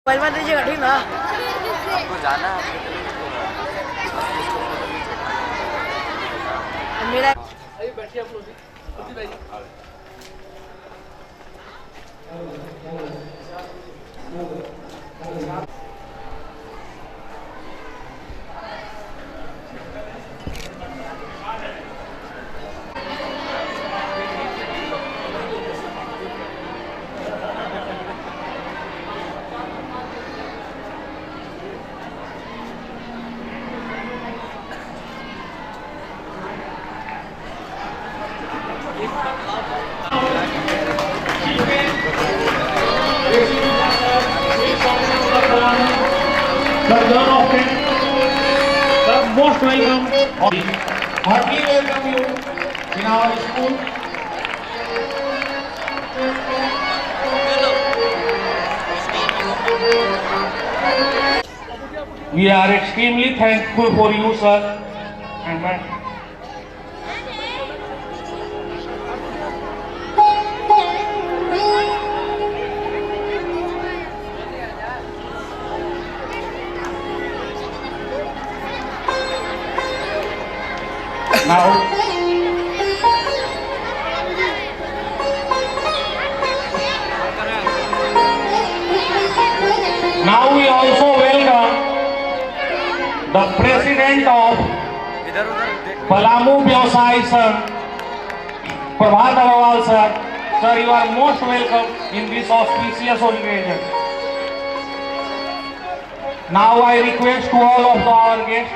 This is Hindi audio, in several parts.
मोबाइल में दीजिएगा, ठीक ना? आपको जाना है मेरा बैठिए आप लोग। Most welcome. Heartily welcome you in our school. We are extremely thankful for you, sir and ma'am. Now we also welcome the president of Palamu Vyavasai Sangh, Prabhat Agarwal sir. Sir, you are most welcome in this auspicious occasion. Now I request to all of our guests,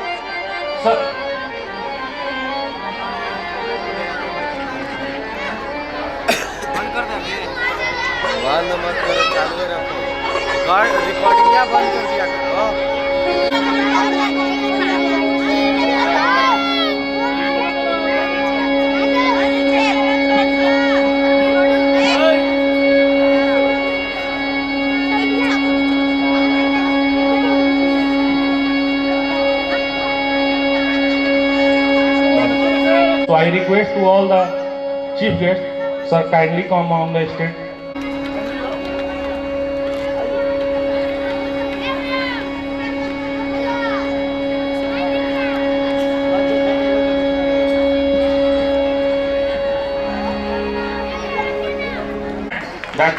sir. बंद मत करो, चालू रखो। रिकॉर्डिंग या बंद कर दिया करो। So I request to all the chief guests, sir, kindly come on the stage. That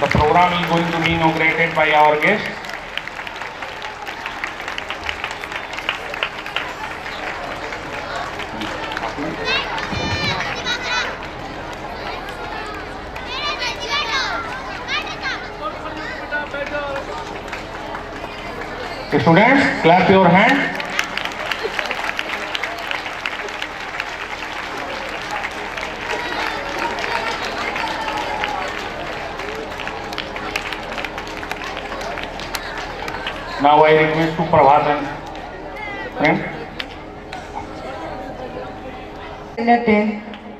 the program is going to be inaugurated by our guest. Students, clap your hand. Now I request to Prabhat and friend.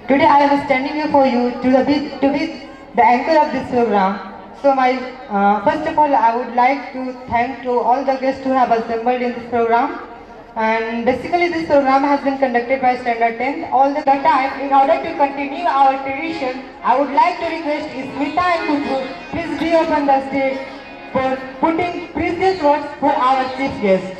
Today I am standing before you to be the anchor of this program. So first of all I would like to thank to all the guests who have assembled in this program. And basically this program has been conducted by Standard 10th all the time. In order to continue our tradition, I would like to request Smita and Kuthu, please be up on the stage for putting precious words for our chief guest.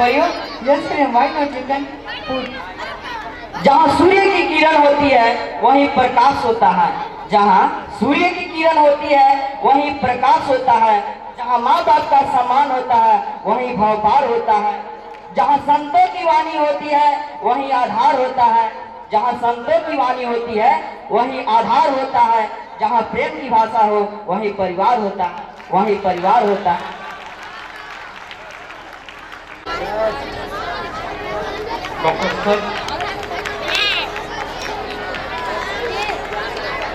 for you. Yes, Prem, why not? You can put. जहाँ सूर्य की किरण होती है वहीं प्रकाश होता है। जहाँ सूर्य की किरण होती है वहीं प्रकाश होता है। जहाँ माँ बाप का सम्मान होता है वहीं भवपार होता है। जहाँ संतों की वाणी होती है वहीं आधार होता है। जहाँ संतों की वाणी होती है वहीं आधार होता है। जहाँ प्रेम की भाषा हो वहीं परिवार होता है, वहीं परिवार होता है।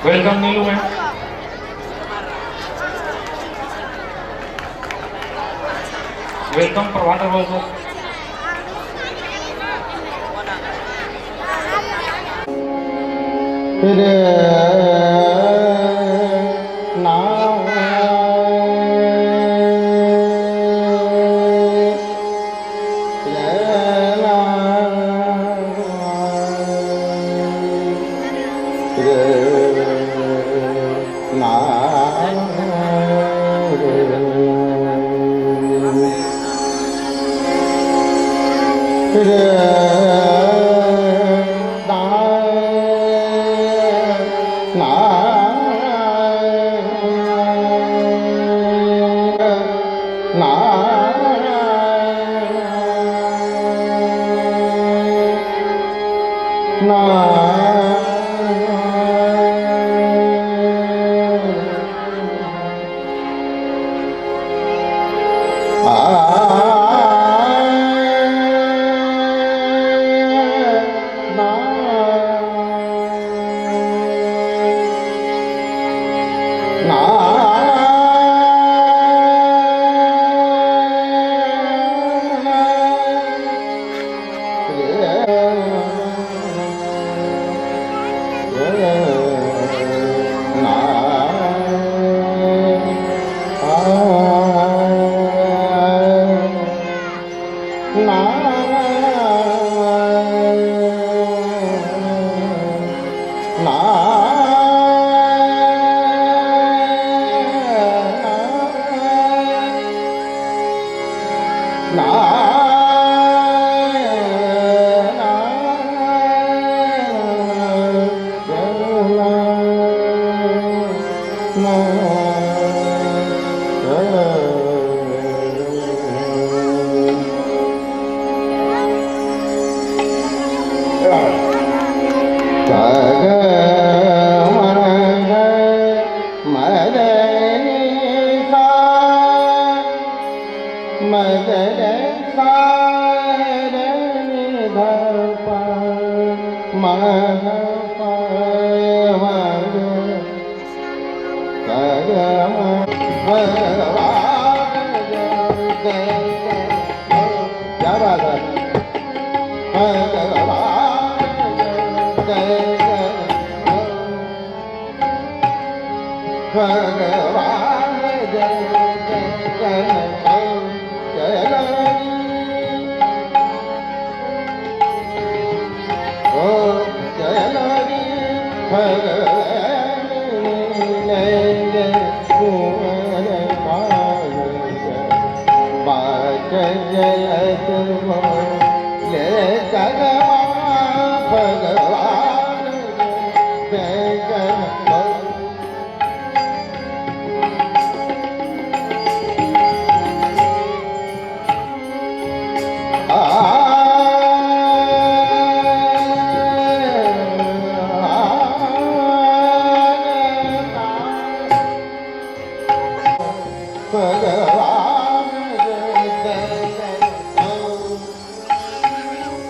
वेलकम नीलू मैम। वेलकम प्रभाकर बोल।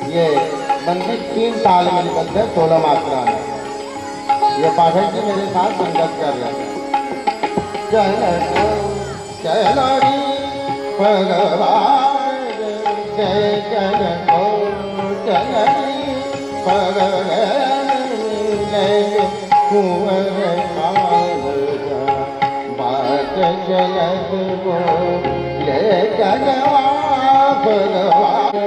ये बंदिश 3 ताल में निबद्ध है 16 मात्रा में। ये पाठक जी मेरे साथ संगत कर रहे हैं। चलो री भगवान जय जय हो चली भगवान कुंवर बात चलत वो ले जगवा भगवान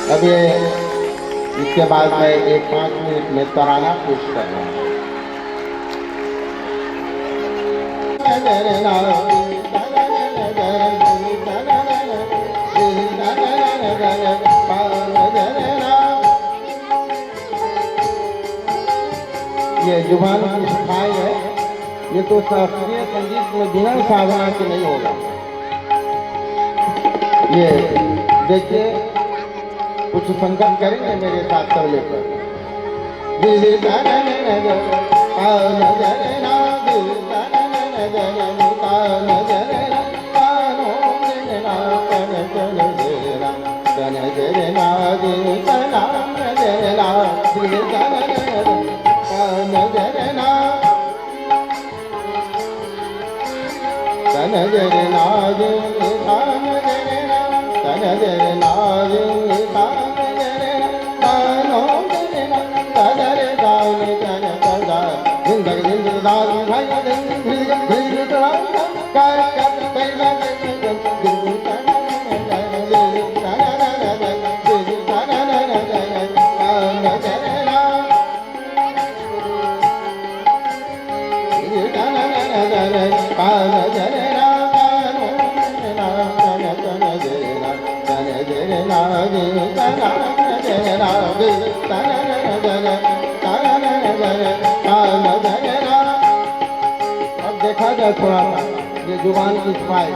अब ये इसके बाद मैं एक 5 मिनट में तराना पेश कर रहा हूँ। ये जुबान की सफाई है, ये तो शास्त्रीय संगीत में बिना साधना के नहीं होगा। ये देखिए, कुछ संगत करेंगे मेरे साथ तबले पर। अब देखा जाए थोड़ा सा ये जुबान की सफाई।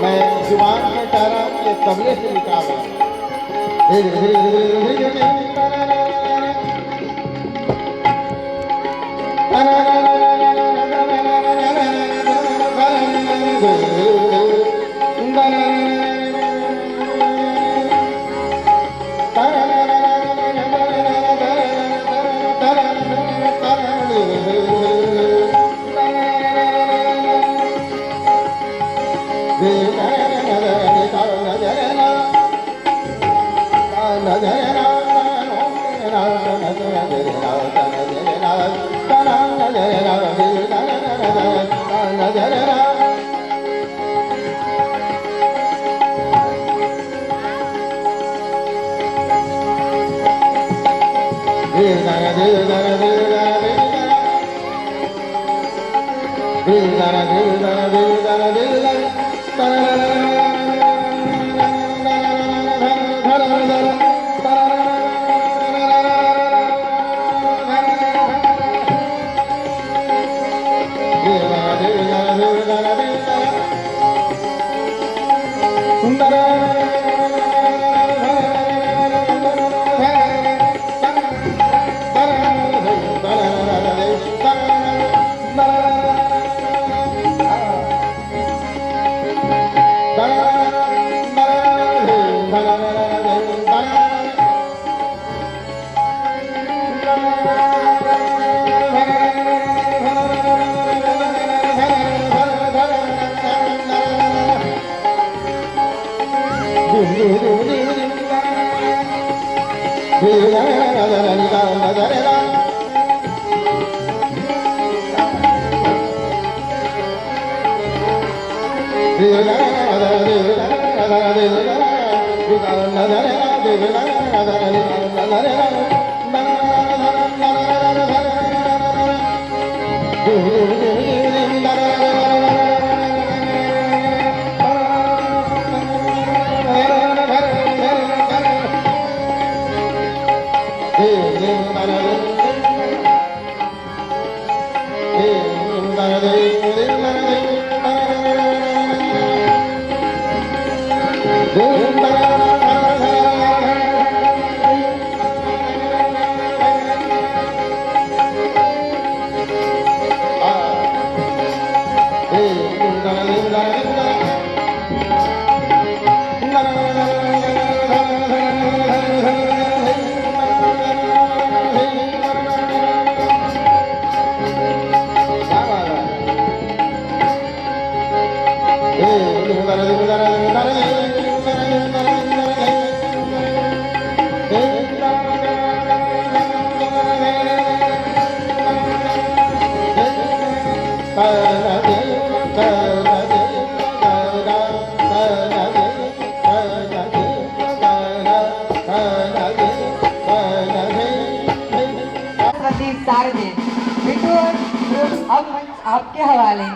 मैं जुबान में ठहरा ये तबले से निकाल रहा आपके हवाले।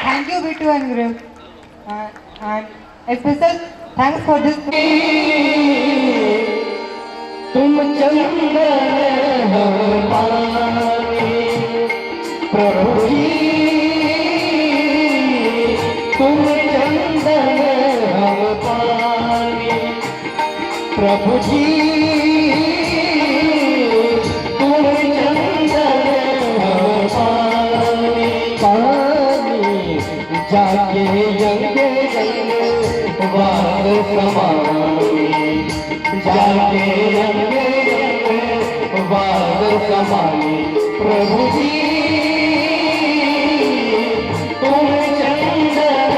Thank you, Bittu and Grim. And a special thanks for this. तुम चंदन हो पानी प्रभु जी, तुम चंदन हो पानी प्रभु जी, तुम चंदन हो पानी पानी जाके जंगे जंगे बार समानी जाके जंगे जंगे बार समानी प्रभु जी, तुम चंदन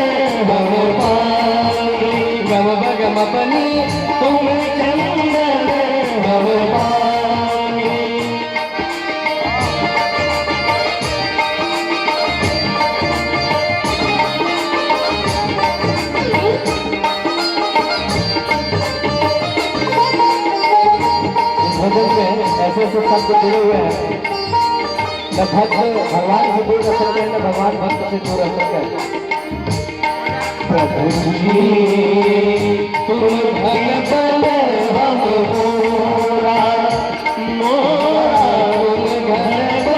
हो पानी गम गम बनी तुम चंदन हो पानी। भजन में ऐसे ऐसे शब्द जुड़े हुए हैं, न भक्त भगवान से दूर रह सकते हैं, न भगवान भक्त से दूर रह सकते हैं। प्रभु जी तुम भगत हम मोरा मोरा, तुम भगत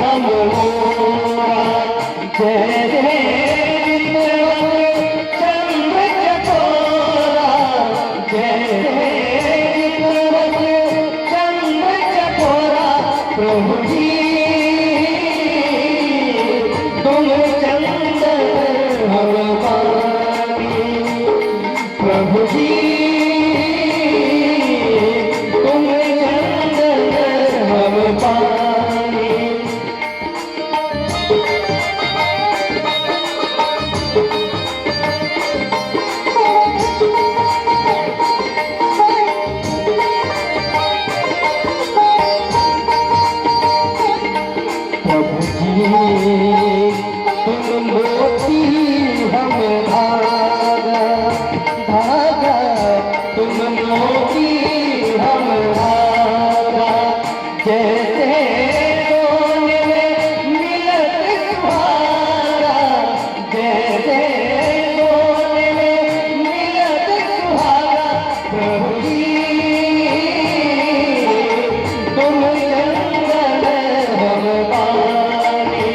हम मोरा, जय चंद्र चकोरा, प्रभु जी तुम चंदन हो पानी प्रभु जी, तुम चंदन हो पानी। प्रभु जी तुम मोती हम धागा धागा, तुम मोती हम धागा, जैसे सोने में मिलत सुहागा, जैसे सोने में मिलत सुहागा, प्रभु जी तुम चंदन हो पानी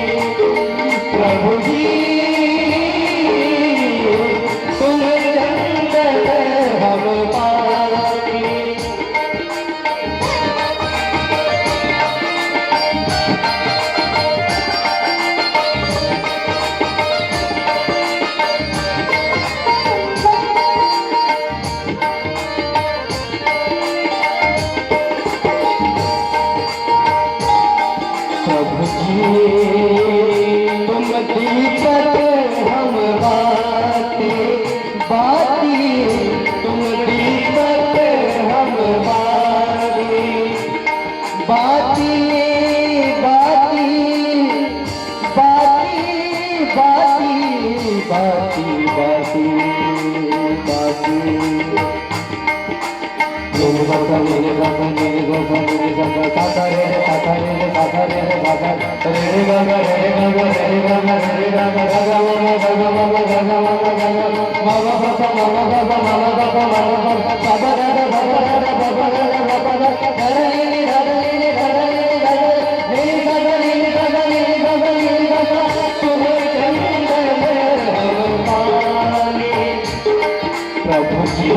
प्रभु जी, तुम चंदन हो पानी। प्रभु जी तुम दीपक हम बाती बाती, तुम दीपक हम बाती बाती बाती बाती बाती बाती बाती मेरे बाबा मेरे बाबा मेरे बाबा मेरे बाबा साथा रे साथा रे साथा रे साथा रे बाबा रे बाबा रे बाबा रे बाबा गागा मामा गागा मामा गागा मामा गागा मामा बाबा मामा बाबा मामा बाबा मामा बाबा बाबा दादा बाबा दादा बाबा दादा बाबा दादा धरणी धरणी धरणी धरणी मेरी बाबा मेरी बाबा मेरी बाबा मेरी बाबा, तुम चंदन हो पानी प्रभु जी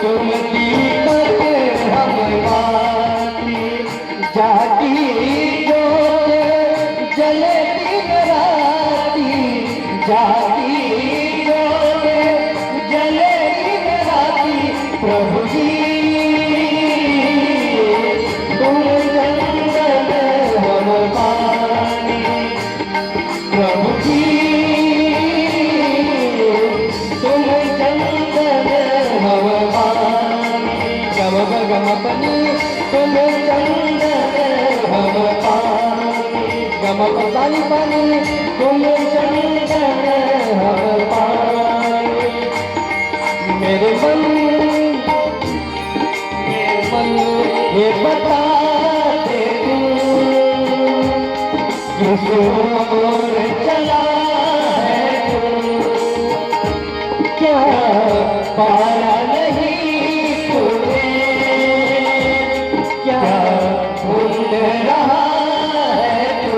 तुम दीपक हम बाती, जाती जोत जलती राती, जाती जोत जलती राती, प्रभु जी गम पनी तुम चंदन हम पाए गम पानी पानी तुम चंदन हम पाए मेरे मन ये बता दे तू किस ओर चला है तू क्या पाया नहीं तूने क्या ढूंढ रहा है तू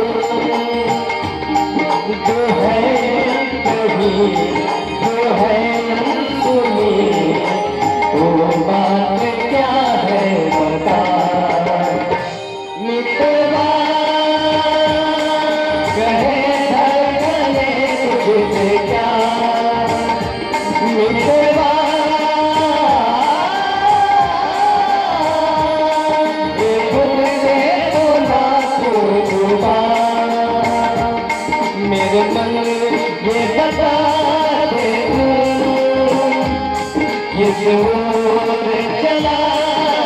जो है कहीं जो है अनसुनी वो बात क्या है बता मिटवा कहे धड़कने तुझसे क्या मिटवा ये खुद से तो ना छुपा मेरे मन ये बता दे ये जोर चला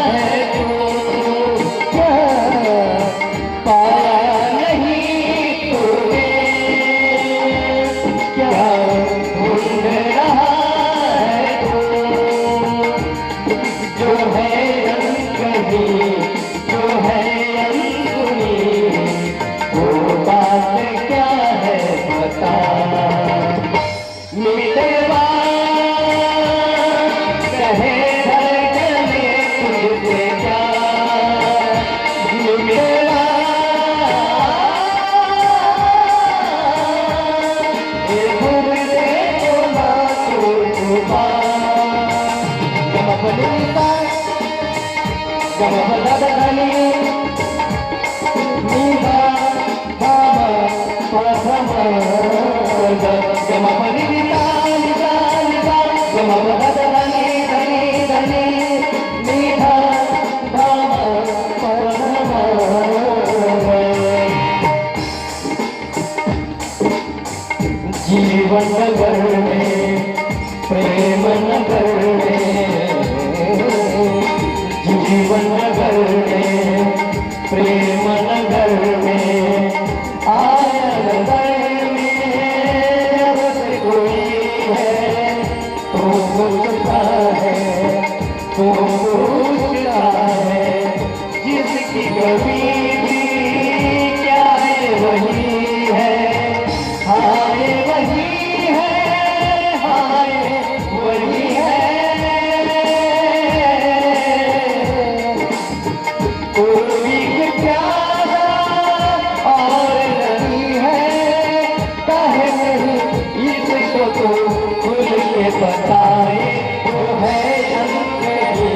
है तू क्या पाया नहीं तूने क्या ढूंढ रहा है तू जो है अनकही जो है अनसुनी वो बात क्या है बता मिटवा कहे धड़कने तुझसे क्या मिटवा ये खुद से तो ना छुपा गम बनीता गम बदनी नीला धामा पधमा गम बनीता निता निता गम बदनी धनी धनी नीला धामा पधमा जीवन नगर में प्रेम नगर में जीवन नगर में प्रेम नगर में आया नगर में बस कोई है तो पूछता है तो पूछता है जिसकी कभी भी क्या है वही है हाय वही है हाय वही है कोई प्यारा और नहीं है काहे नहीं इसको तो खुल के बताए जो है अनकही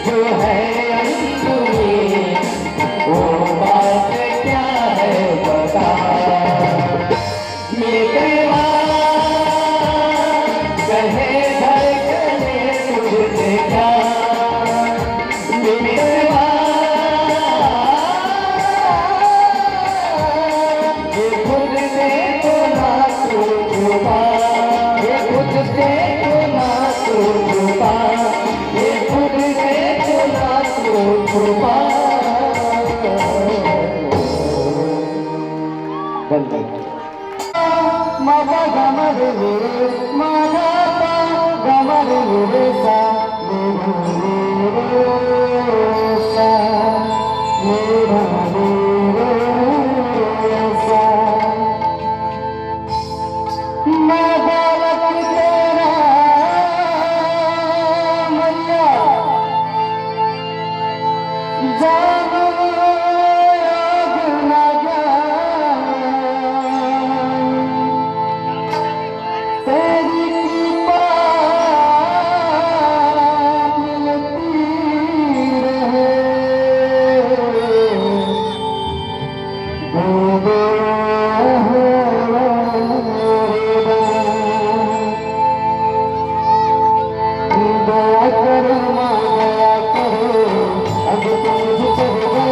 जो है अनसुनी वो बात क्या है बता मिटवा कहे धड़कने तुझसे क्या मिटवा ये खुद से तो ना छुपा ये खुद से तो ना छुपा ये खुद से तो ना छुपा बंद माता गमर मेरे माता गमर मेरे सा मेरे सा मेरे सा मैं बालक तेरा मैया जानो याद न तेरी कृपा मिलती रहे दया करो माँ दया करो अब तुझ पर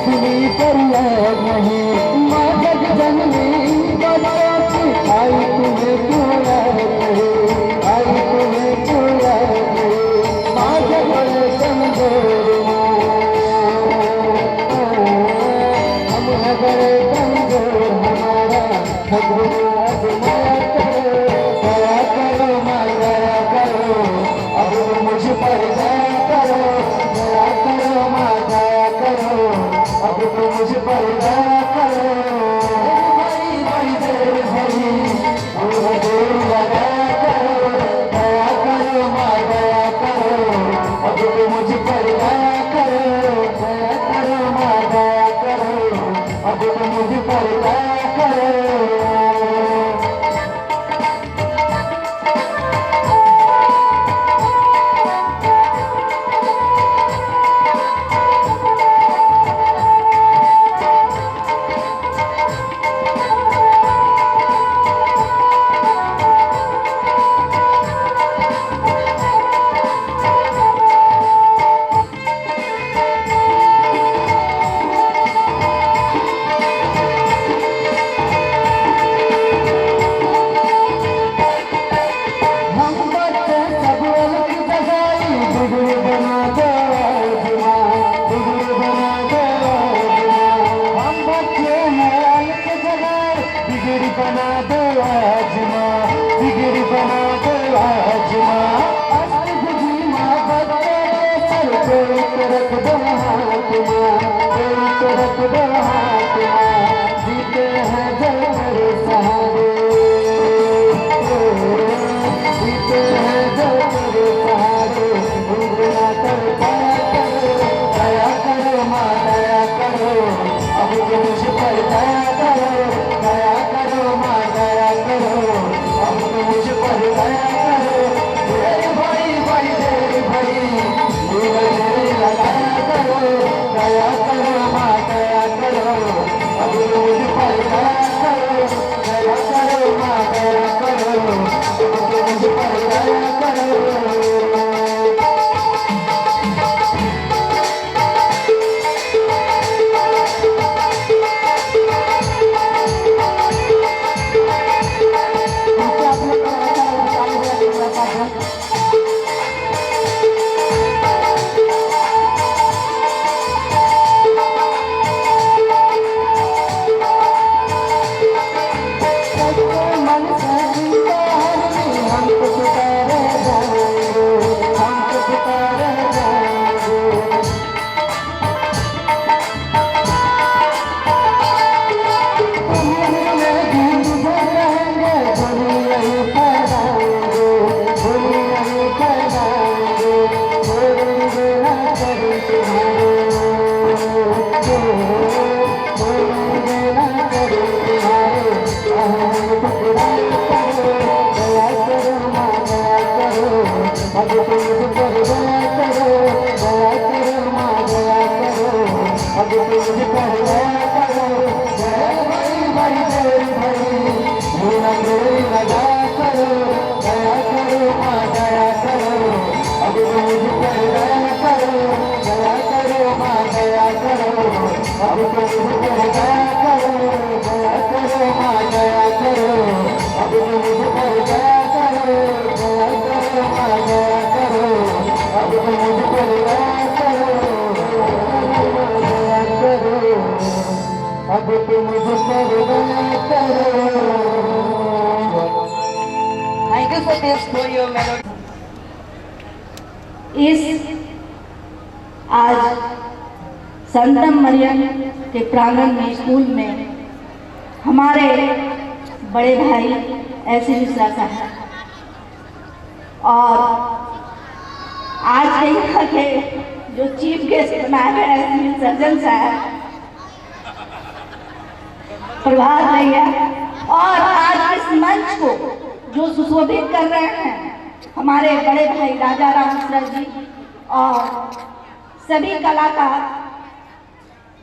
असली फरियाद नहीं, माँ जग जननी बनारसी आई तुम्हें क्यों याद करे, आई तुम्हें क्यों याद करे, माँ जग कमजोर हम है बड़े कमजोर, हमारा खबर आजमाया करो, दया करो माँ दया करो, अब मुझ पर दया करो, दया करो माँ दया करो, अब तो मुझ पर दया करो। बड़ी बड़ी देर भरी पूरा देर लगाया करो, दया करो माँ दया करो, अब तो मुझ पर दया करो, दया करो माँ दया करो, अब तो मुझ पर दया करो। बना दो आज माँ, बिगड़ी बना दो आज माँ, अस्त बुझी माँ बच्चे सर पे रख दो हाथ माँ, पे रख दो हाथ माँ, जीते हैं जल मेरे सहारे, जीते हैं जल मेरे सहारे, उंगलियां कर दया करो माँ दया करो, अब तो मुझ पर दया करो, दया करो माँ दया करो, अब तो मुझ पर दया करो। देर भाई भाई देर भाई देर लगाया करो, दया करो माँ दया करो, अब तो मुझ पर दया करो, दया करो माँ दया करो, अब तो मुझ पर दया करो। Thank you so much for your melody. इस आज संतम मरियम के प्रांगण में स्कूल में हमारे बड़े भाई ऐसे मिश्रा साहब और आज के यहाँ के जो चीफ गेस्ट बनाए गए हैं सर्जन साहब प्रभात भैया और आज इस मंच को जो सुशोभित कर रहे हैं हमारे बड़े भाई राजा राम मिश्रा जी और सभी कलाकार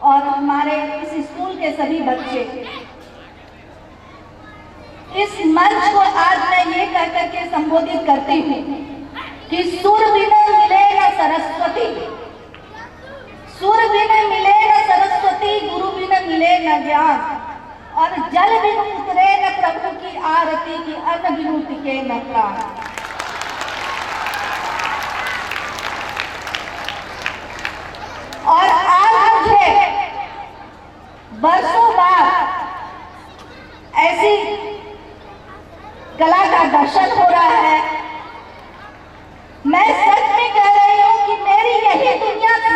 और हमारे इस स्कूल के सभी बच्चे। इस मंच को आज मैं ये कह करके संबोधित करती हूँ कि सुर बिना मिलेगा सरस्वती, सुर बिना मिलेगा सरस्वती। जल बिनु उतरे न प्रभु की आरती की अन्न बिनु टिके न प्राण। और आज मुझे बरसों बाद ऐसी कला का दर्शन हो रहा है। मैं सच में कह रही हूं कि मेरी यही दुनिया थी,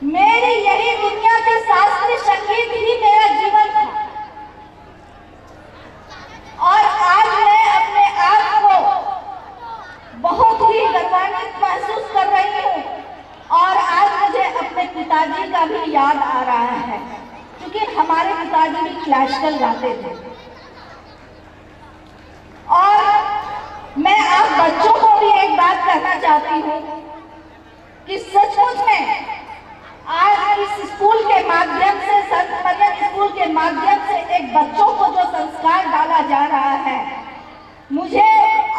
मेरी यही दुनिया थी, शास्त्रीय संगीत ही मेरा जीवन था। और आज मैं अपने आप को बहुत ही गर्वान्वित महसूस कर रही हूँ। और आज मुझे अपने पिताजी का भी याद आ रहा है, क्योंकि हमारे पिताजी भी क्लासिकल गाते थे। और मैं आप बच्चों को भी एक बात कहना चाहती हूँ कि सचमुच में आज इस स्कूल के माध्यम से, संत मरियम स्कूल के माध्यम से एक बच्चों को जो संस्कार डाला जा रहा है, मुझे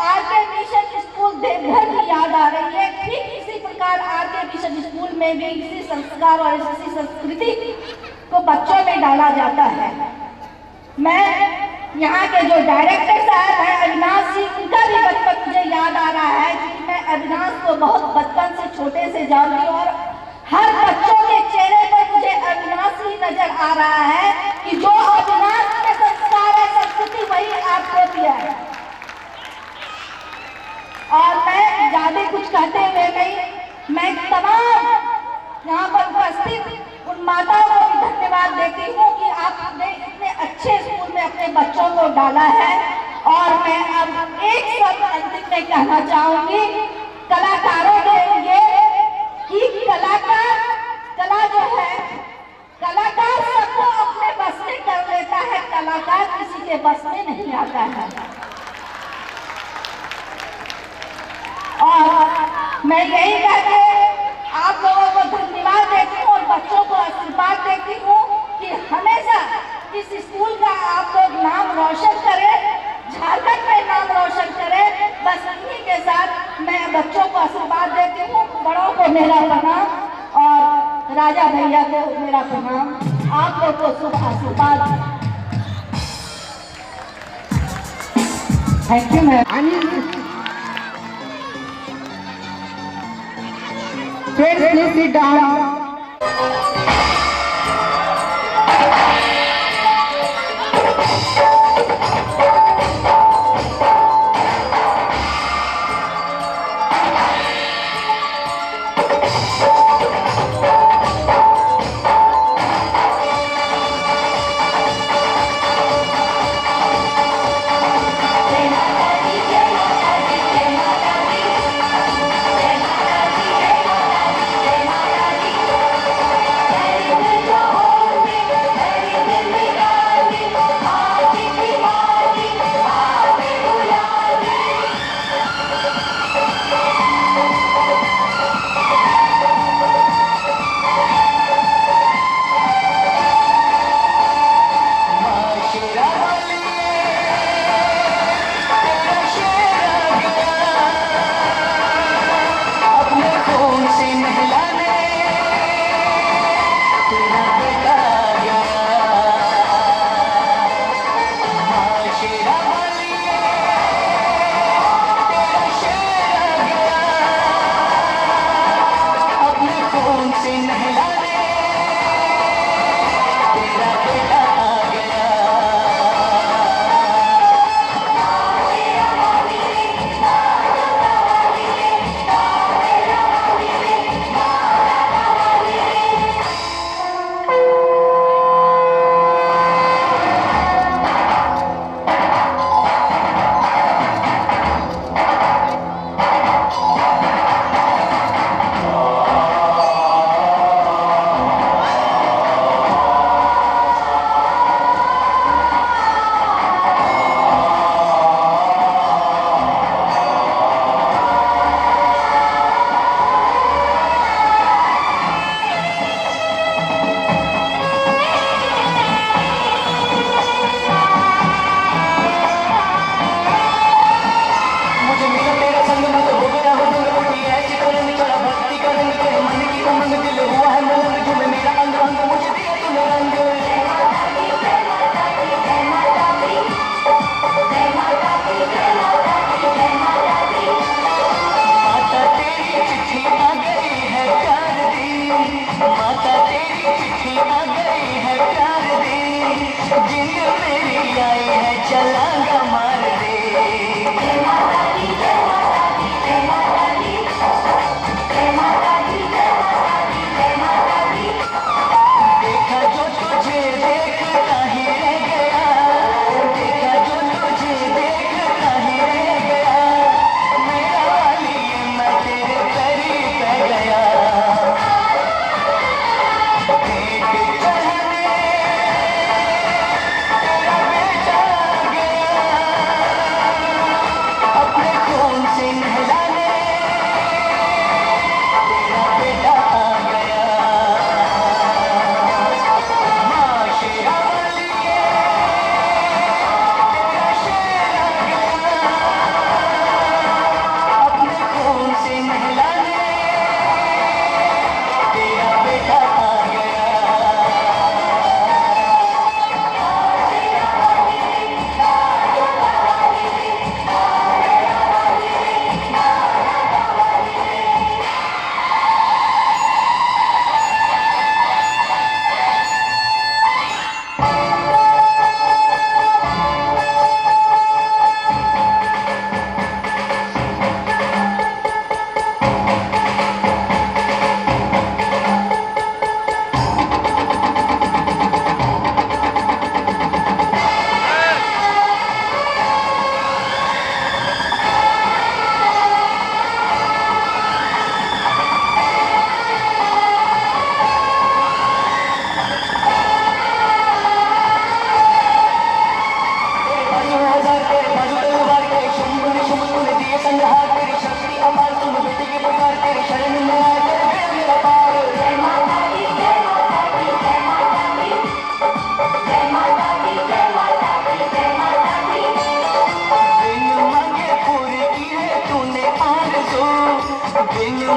आरके मिशन स्कूल देवघर की याद आ रही है। ठीक इसी प्रकार आरके मिशन स्कूल में भी इसी संस्कार और इसी संस्कृति को बच्चों में डाला जाता है। मैं यहाँ के जो डायरेक्टर साहब हैं अविनाश जी, उनका भी बचपन मुझे याद आ रहा है, क्योंकि मैं अविनाश को बहुत बचपन से छोटे से जानती हूँ। और हर बच्चों के चेहरे पर मुझे अविनाश ही नजर आ रहा है कि जो अविनाश में संस्कार है, संस्कृति वही आपको दिया है। और मैं ज्यादा कुछ कहते हुए नहीं, मैं तमाम यहाँ पर उपस्थित उन माताओं को भी धन्यवाद देती हूँ कि आपने इतने अच्छे स्कूल में अपने बच्चों को डाला है। और मैं अब एक शब्द अंतिम में कहना चाहूंगी कलाकारों के लिए कि कला जो है, कलाकार सबको अपने बस में कर लेता है, कलाकार किसी के बस में नहीं आता है। और मैं यही कहकर आप लोगों को धन्यवाद देती हूँ और बच्चों को आशीर्वाद देती हूँ कि हमेशा इस स्कूल का आप लोग नाम रोशन करें, झारखंड में नाम रोशन करें। बस इन्हीं के साथ मैं बच्चों को आशीर्वाद देती हूँ। बड़ों को मेरा प्रणाम और राजा भैया को मेरा प्रणाम। आप लोग को शुभ आशीर्वाद। Thank you ma'am. Friends, please sit down.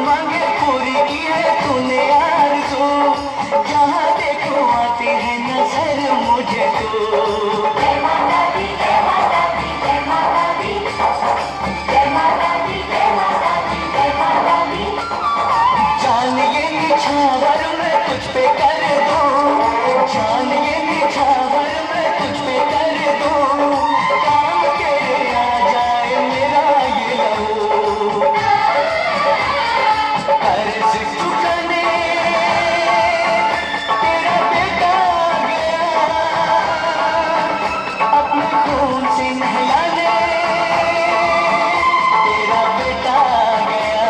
मांगे पूरी की है तूने यार को, जहाँ देखो आती है नजर मुझे तो। जय माता दी, जय माता दी, जय माता दी, जय माता दी, जय माता दी, जय माता दी। जान ये निछावर मैं तुझ पे कर दूं, जान ये निछावर मैं तुझ पे कर दूं, काम तेरे आ जाए मेरा ये लहू। कर्ज चुकाने तेरा बेटा आ गया, अपने खून से नहलाने तेरा बेटा आ गया।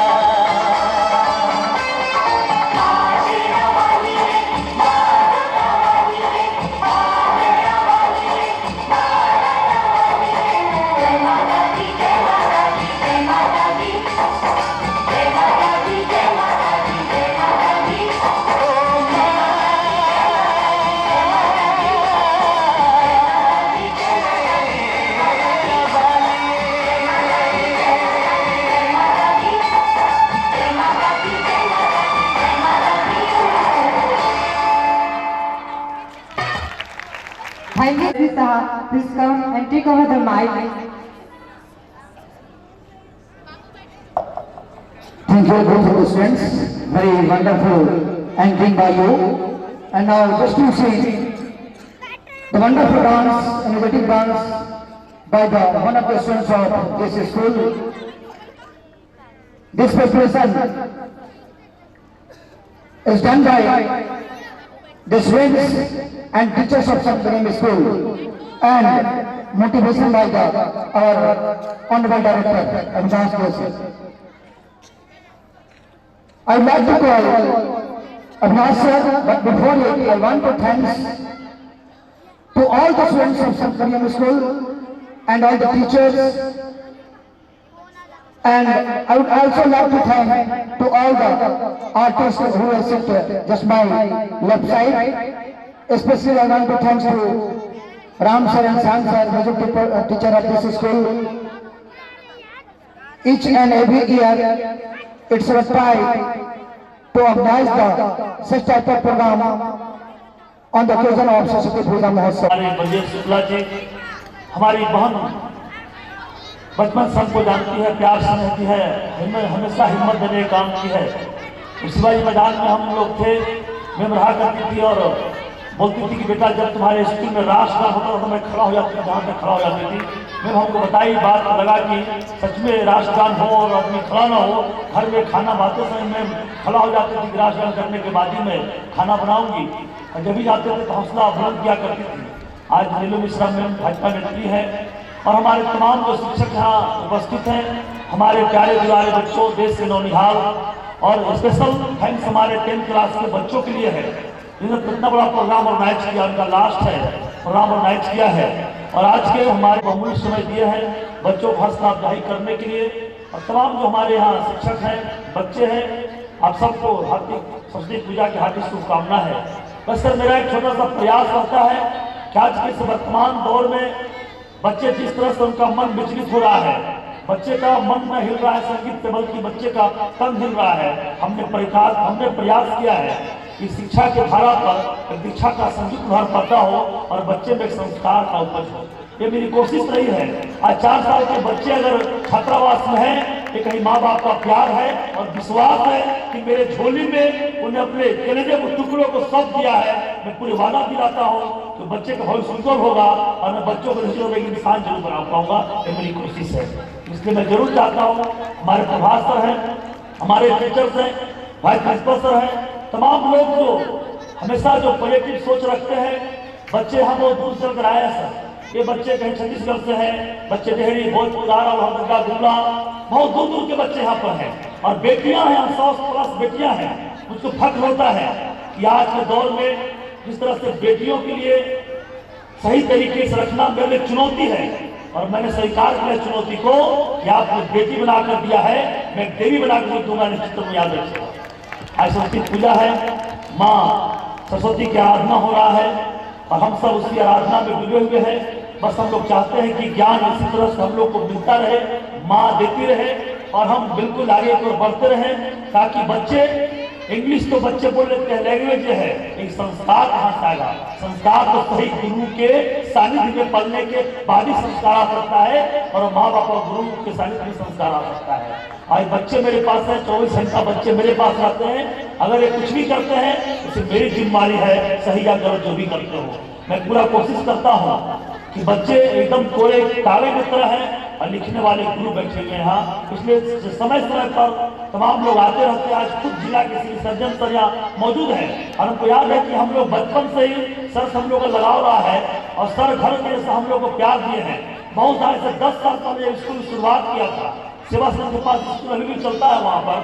Thank you, Sri Saha. Please come and take over the mic. Thank you both of the students. Very wonderful acting by you. And now just to see the wonderful dance, innovative dance by one of the students of this school. This preparation is done by the students and teachers of St. William School and motivation by our Honorable Director of Dance Courses. I would like to call Avinash sir, but before it, I want to thank to all the students of St. William School and all the teachers, and I would also like to thank to all the artists who are sit just my left side. Especially I want to thank to Ram sir and San sir, music teacher of this school. Each and every year, it's our pride to organize such type of program on the occasion of Saraswati Puja Mahotsav. हमारे ब्रजेश शुक्ला जी, हमारी बहन बचपन से हमको जानती है, प्यार से रहती है, हमें हमेशा हिम्मत देने का काम की है। शिवाजी मैदान में हम लोग थे, मैं रहा करती थी और बोलती थी कि बेटा जब तुम्हारे स्कूल में राष्ट्रगान होता था तो मैं खड़ा हो जाती थी, जहाँ पे खड़ा हो जाती थी। मैंने हमको बताई, बात लगा कि सच में राष्ट्रगान हो और आदमी खड़ा ना हो, घर में खाना बनाते समय मैं खड़ा हो जाती थी कि राष्ट्रगान करने के बाद ही मैं खाना बनाऊंगी, और जब भी जाते थे तो हौसला बुलंद किया करती थी। आज नीलू मिश्रा मैम भाजपा नेत्री है और हमारे तमाम जो शिक्षक यहाँ उपस्थित हैं, हमारे प्यारे दुलारे बच्चों, देश के नौनिहाल, और स्पेशल थैंक्स हमारे 10th क्लास के बच्चों के लिए है जिन्होंने इतना बड़ा प्रोग्राम ऑर्गेनाइज किया, उनका लास्ट है प्रोग्राम ऑर्गेनाइज किया है और आज के हमारे बहुमूल्य समय दिए हैं बच्चों को हौसला अफजाई करने के लिए। और तमाम जो हमारे यहाँ शिक्षक हैं, बच्चे हैं, आप सबको हार्दिक सरस्वती पूजा की हार्दिक शुभकामना है। बस सर मेरा एक छोटा सा प्रयास रहता है कि आज के इस वर्तमान दौर में बच्चे जिस तरह से उनका मन विचलित हो रहा है, बच्चे का मन न हिल रहा है संगीत से, बल्कि बच्चे का तन हिल रहा है। हमने प्रयास किया है कि शिक्षा के धारा पर दीक्षा का संगीत उभर पाता हो और बच्चे में संस्कार का उपज हो। ये मेरी कोशिश रही है। आज 4 साल के बच्चे अगर छात्रावास में हैं, ये कहीं माँ बाप का प्यार है और विश्वास है कि मेरे झोली में उन्हें अपने कलेजे को टुकड़ों को सब दिया है। मैं पूरी वादा दिलाता हूँ कि बच्चे का भविष्य उज्जवल होगा और मैं बच्चों को इंसान जरूर बना पाऊंगा। ये मेरी कोशिश है। इसलिए मैं जरूर चाहता हूँ हमारे प्रभात सर हैं, हमारे टीचर्स हैं, वाइस प्रिंसिपल सर हैं, तमाम लोग जो हमेशा जो पॉजिटिव सोच रखते हैं। बच्चे हम बहुत दूर से अगर आए सर, ये बच्चे कहीं छत्तीसगढ़ से हैं, बच्चे डेहरी, भोजपुर, लोहरदगा, गुमला, बहुत दूर दूर के बच्चे यहाँ पर हैं और बेटियां हैं, 100+ बेटियां हैं। मुझको फख्र होता है कि आज के दौर में जिस तरह से बेटियों के लिए सही तरीके से रखना मेरे लिए चुनौती है और मैंने स्वीकार किया चुनौती को कि आपने बेटी बनाकर दिया है, मैं देवी बनाकर दूंगा, निश्चित में याद रखिएगा। आज सरस्वती पूजा है, माँ सरस्वती की आराधना हो रहा है और हम सब उसकी आराधना में डूबे हुए हैं। बस हम लोग चाहते हैं कि ज्ञान इसी तरह से हम लोग को मिलता रहे, माँ देती रहे और हम बिल्कुल आगे की ओर बढ़ते रहें, ताकि बच्चे इंग्लिश तो बच्चे बोल लेते हैं, लैंग्वेज है, एक संस्कार कहाँ से आएगा? संस्कार तो सही गुरु के सानिध्य में पढ़ने के बाद ही संस्कार आ सकता है, और माँ बाप और गुरु के सानिध्य में संस्कार आ सकता है। आज बच्चे मेरे पास है, 24 घंटा बच्चे मेरे पास रहते हैं। अगर ये कुछ भी करते हैं उसे मेरी जिम्मेदारी है, सही या गलत जो भी करते हो। मैं पूरा कोशिश करता हूँ कि बच्चे एकदम कोरे तारे की तरह है, और लिखने वाले गुरु बैठे हुए यहाँ, इसलिए समय समय पर तमाम लोग आते रहते हैं। आज खुद जिला के श्री सर्जन सर यहाँ मौजूद है, और हमको याद है कि हम लोग बचपन से ही सर से हम लोग का लगाव रहा है, और सर घर में से हम लोग को प्यार दिए हैं। बहुत साल से 10 साल पहले स्कूल शुरुआत किया था, सेवा संघ के पास स्कूल अभी भी चलता है, वहाँ पर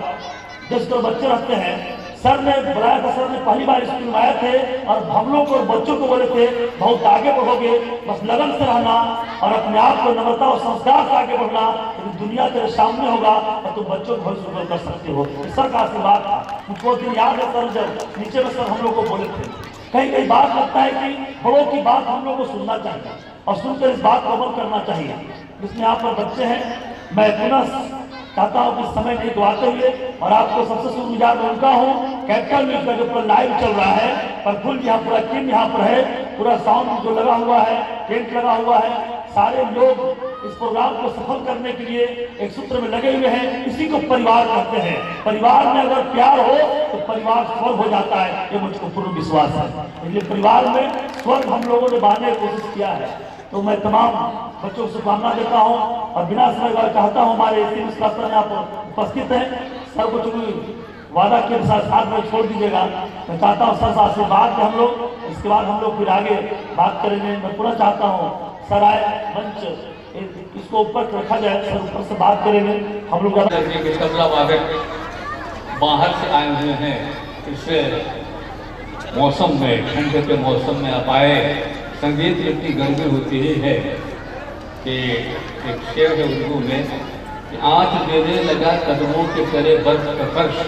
10 बच्चे रहते हैं। सर ने बुलाया था, सर ने पहली बार स्कूल में आए थे, और हम लोग को और बच्चों को बोले थे बहुत आगे बढ़ोगे, बस लगन से रहना और अपने आप को नम्रता और संस्कार से आगे बढ़ना, तो दुनिया तेरे सामने होगा और तुम बच्चों को भविष्य उज्जवल कर सकते हो। सर का आशीर्वाद था, मुझको दिन याद है सर जब नीचे में सर हम लोग को बोले थे, कहीं कहीं बात लगता है कि बड़ों की बात हम लोग को सुनना चाहिए और सुनकर इस बात को अमल करना चाहिए। इसमें यहाँ पर बच्चे हैं, मैं पुनः चाहता हूँ कि समय नहीं गवाते हुए, और आपको सबसे शुक्रगुजार उनका हूँ कैपिटल न्यूज का जो पूरा लाइव चल रहा है, पर फुल यहाँ पूरा टीम यहाँ पर है, पूरा साउंड जो लगा हुआ है, टेंट लगा हुआ है, सारे लोग इस प्रोग्राम को सफल करने के लिए एक सूत्र में लगे हुए हैं। इसी को परिवार कहते हैं। परिवार में अगर प्यार हो तो परिवार स्वर्ग हो जाता है, ये मुझको पूर्ण विश्वास है। इसलिए परिवार में स्वर्ग हम लोगों ने बांधने की कोशिश किया है। तो मैं तमाम बच्चों को शुभकामना देता हूँ, और बिना समय गवाए चाहता हूँ हमारे स्तर में आप उपस्थित हैं, सब कुछ वादा के साथ में छोड़ दीजिएगा। मैं चाहता हूँ सर से आशीर्वाद दें हम लोग, इसके बाद हम लोग फिर आगे बात करेंगे। मैं पूरा चाहता हूँ सर आए मंच, इसको ऊपर रखा जाए, सर ऊपर से बात करेंगे हम लोग। तबला वादक बाहर से आए हुए हैं, इस मौसम में, ठंड के मौसम में आप आए। संगीत इतनी गर्मी होती ही है कि एक शेर है उर्दू में कि आँच देने लगा कदमों के तले बर्फ का फर्श,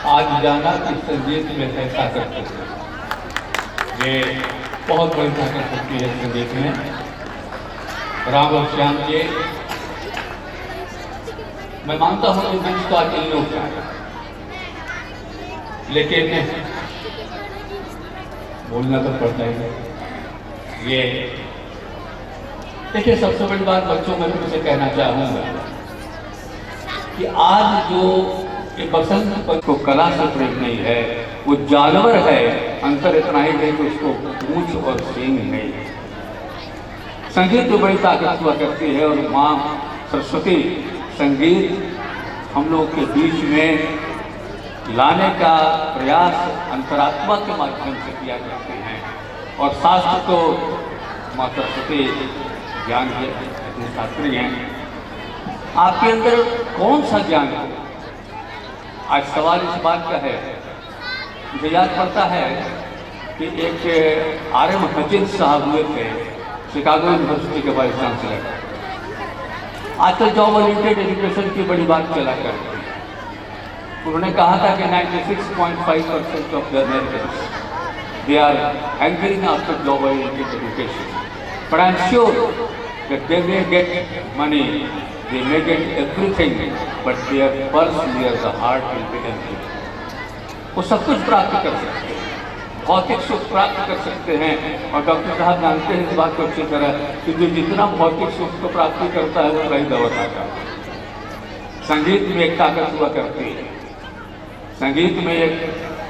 आज जाना कि संगीत में है ताकत। ये बहुत बड़ी ताकत होती है संगीत में। राम और श्याम के मैं मानता हूँ कि मंच तो आज इन लोग का है, लेकिन बोलना तो पड़ता ही है। ये देखिए, सबसे बड़ी बात बच्चों में मुझे कहना चाहूँगा कि आज जो ये बसंत को कला से प्रेम नहीं है, वो जानवर है, अंतर इतना ही है कि उसको पूंछ और सींग नहीं है। संगीत में बड़ी ताकत हुआ करती है, और माँ सरस्वती संगीत हम लोग के बीच में लाने का प्रयास अंतरात्मा के माध्यम से किया करते हैं। और शास्त्र तो माँ सरस्वती ज्ञान है, शास्त्री हैं। आपके अंदर कौन सा ज्ञान है? आज सवाल इस बात का है, मुझे याद पड़ता है कि एक आर.एम. हचिंस साहब हुए थे, शिकागो यूनिवर्सिटी के वाइस चांसलर। आजकल जॉब ओरिएंटेड एजुकेशन की बड़ी बात चला करती है। उन्होंने कहा था कि 96.5% of the Americans they are hankering after job oriented education, but I am sure that they may get money, they may get everything, but their purse near the heart will be empty. वो सब कुछ प्राप्त कर सकते हैं, भौतिक सुख प्राप्त कर सकते हैं, और डॉक्टर साहब जानते हैं इस बात को अच्छी तरह कि जो जितना भौतिक सुख को प्राप्ति करता है वो कहीं दौड़ आता है। संगीत में एक ताकत हुआ करती है। संगीत में एक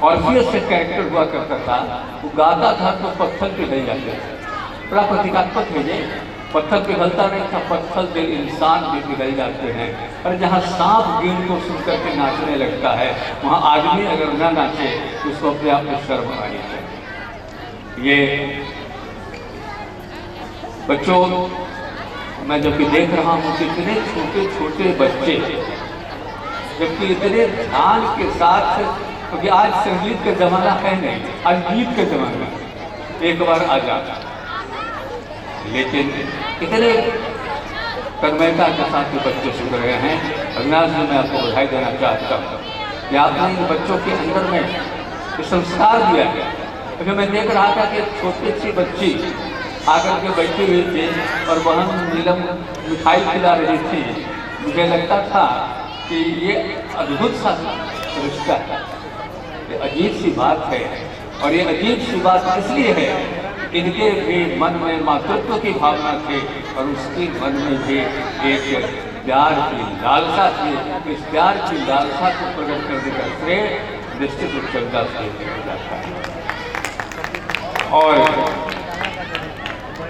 ऑर्फियस से कैरेक्टर हुआ करता था, वो गाता था तो पत्थर पिघल जाते थे। बड़ा प्रतीकात्मक है ये, पत्थर पिघलता नहीं था, पत्थर दिल इंसान भी पिघल जाते हैं। और जहाँ सांप गीत को सुन करके नाचने लगता है, वहाँ आदमी अगर न नाचे तो उसको अपने आप में शर्म आनी चाहिए। ये बच्चों, मैं जब भी देख रहा हूँ कि इतने छोटे छोटे बच्चे, जबकि इतने ध्यान के साथ, क्योंकि आज संगीत का जमाना है नहीं, आज गीत का जमाना है, एक बार आ जाता, लेकिन इतने तन्मयता के साथ बच्चे सुन रहे हैं। अविनाश जी, मैं आपको बधाई देना चाहता हूँ कि आपने इन बच्चों के अंदर में संस्कार दिया है। क्योंकि मैं देख रहा था कि एक छोटी सी बच्ची आकर के बैठी हुई थी और बहन नीलम मिठाई खिला रही थी। मुझे लगता था कि ये अद्भुत सा रिश्ता है, ये अजीब सी बात है। और ये अजीब सी बात इसलिए है, इनके भी मन में मातृत्व की भावना थी और उसके मन में भी एक प्यार की लालसा थी। इस प्यार की लालसा को प्रकट करने का श्रेय निश्चित रूप से जाता है। और